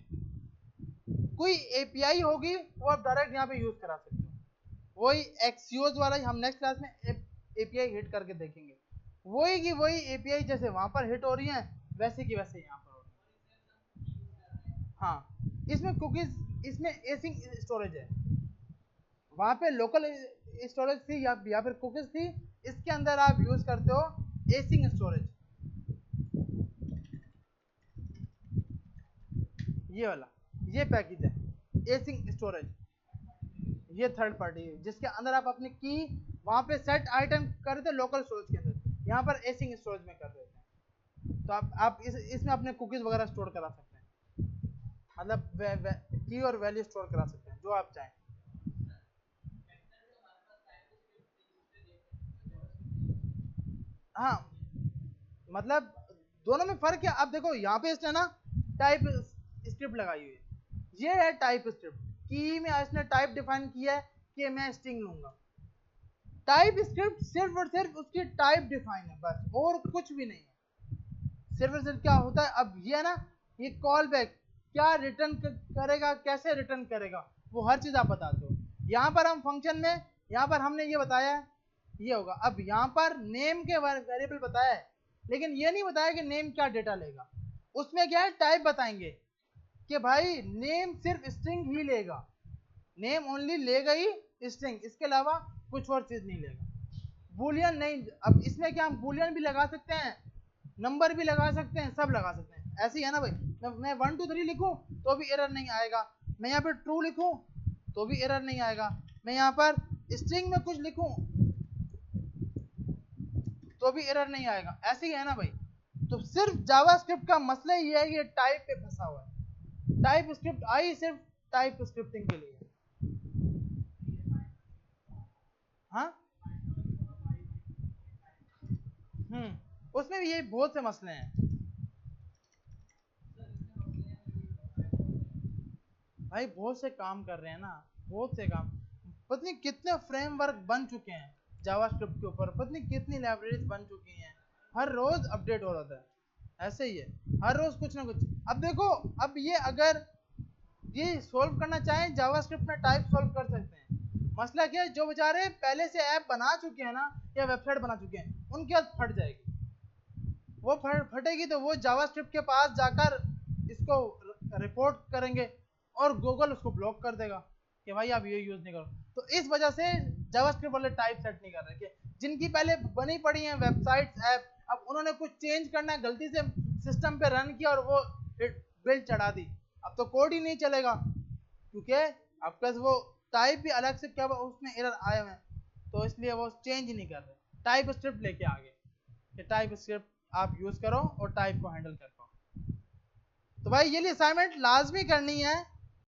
कोई एपीआई होगी वो आप डायरेक्ट यहाँ पे यूज करा सकते हो। वही एक्सियोज वाला ही हम नेक्स्ट क्लास में एपीआई हिट करके देखेंगे, वही की वही एपीआई जैसे वहां पर हिट हो रही है वैसे की वैसे यहाँ पर हो रही है। हाँ, इसमें कुकीज, इसमें एसिंग स्टोरेज है, वहां पे लोकल स्टोरेज थी या फिर कुकीज थी, इसके अंदर आप यूज करते हो एसिंग स्टोरेज, ये वाला ये पैकेज है एसिंग स्टोरेज, ये थर्ड पार्टी है जिसके अंदर आप अपनी की वहां पे सेट आइटम कर रहे थे लोकल स्टोरेज के अंदर, यहाँ पर एसिंग स्टोरेज में कर रहे थे। तो आप इसमें अपने कुकीज वगैरह स्टोर करा सकते हैं, मतलब की और वैल्यू स्टोर करा सकते हैं जो आप चाहें। हाँ मतलब दोनों में फर्क है। अब देखो यहाँ पे इसने ना टाइप स्क्रिप्ट लगाई हुई है, ये है टाइप स्क्रिप्ट, की में इसने टाइप डिफाइन किया है कि मैं स्ट्रिंग लूंगा। टाइप स्क्रिप्ट सिर्फ और सिर्फ उसकी टाइप डिफाइन है बस, और कुछ भी नहीं है। सिर्फ और सिर्फ क्या होता है, अब ये है ना, ये कॉल बैक क्या रिटर्न करेगा, कैसे रिटर्न करेगा, वो हर चीज आप बताते हो। यहाँ पर हम फंक्शन में, यहाँ पर हमने ये बताया है ये होगा। अब यहाँ पर नेम के वेरिएबल बताया है, लेकिन ये नहीं बताया कि नेम क्या डेटा लेगा। उसमें क्या है, टाइप बताएंगे कि भाई नेम सिर्फ स्ट्रिंग ही लेगा, नेम ओनली लेगा ही स्ट्रिंग, इसके अलावा कुछ और चीज नहीं लेगा। बूलियन नहीं, अब इसमें क्या हम बूलियन भी लगा सकते हैं, नंबर भी लगा सकते हैं, सब लगा सकते हैं। ऐसे ही है ना भाई, मैं 1 2 3 लिखूं तो भी एरर नहीं आएगा, मैं यहाँ पे ट्रू लिखूं तो भी एरर नहीं आएगा, मैं यहाँ पर स्ट्रिंग में कुछ लिखूं तो भी एरर नहीं आएगा। ऐसे ही है ना भाई। तो सिर्फ जावास्क्रिप्ट का मसला ये है कि ये टाइप पे फंसा हुआ है, टाइप स्क्रिप्ट आई सिर्फ टाइप स्क्रिप्टिंग के लिए। हाँ उसमें भी ये बहुत से मसले हैं भाई, बहुत से काम कर रहे हैं ना, बहुत से काम, पता नहीं कितने फ्रेमवर्क बन चुके हैं जावास्क्रिप्ट के ऊपर, पता नहीं कितनी लाइब्रेरीज बन चुकी हैं, हर रोज अपडेट हो रहा ऐसे ही है, हर रोज कुछ ना कुछ। अब देखो, अब ये अगर ये सोल्व करना चाहें जावास्क्रिप्ट में टाइप सोल्व कर सकते हैं। मसला क्या है, जो बेचारे पहले से ऐप बना चुके हैं ना या वेबसाइट बना चुके हैं, उनकी बात फट जाएगी। वो फटेगी तो वो जावास्क्रिप्ट के पास जाकर इसको रिपोर्ट करेंगे और गूगल उसको ब्लॉक कर देगा कि भाई आप ये यूज नहीं करो। तो इस वजह से जावास्क्रिप्ट वाले टाइप सेट नहीं कर रहे। जिनकी पहले बनी पड़ी हैं वेबसाइट्स ऐप, अब उन्होंने कुछ चेंज करना है, गलती से सिस्टम पे रन किया और वो बिल्ड चढ़ा दी, अब तो कोड ही नहीं चलेगा, क्योंकि आपका वो टाइप भी अलग से क्या उसमें एरर आए हुए हैं, तो इसलिए वो चेंज ही नहीं कर रहे। टाइप स्क्रिप्ट लेके आ गए कि टाइप स्क्रिप्ट आप यूज करो और टाइप को हैंडल कर पाओ। तो भाई ये असाइनमेंट लाजमी करनी है,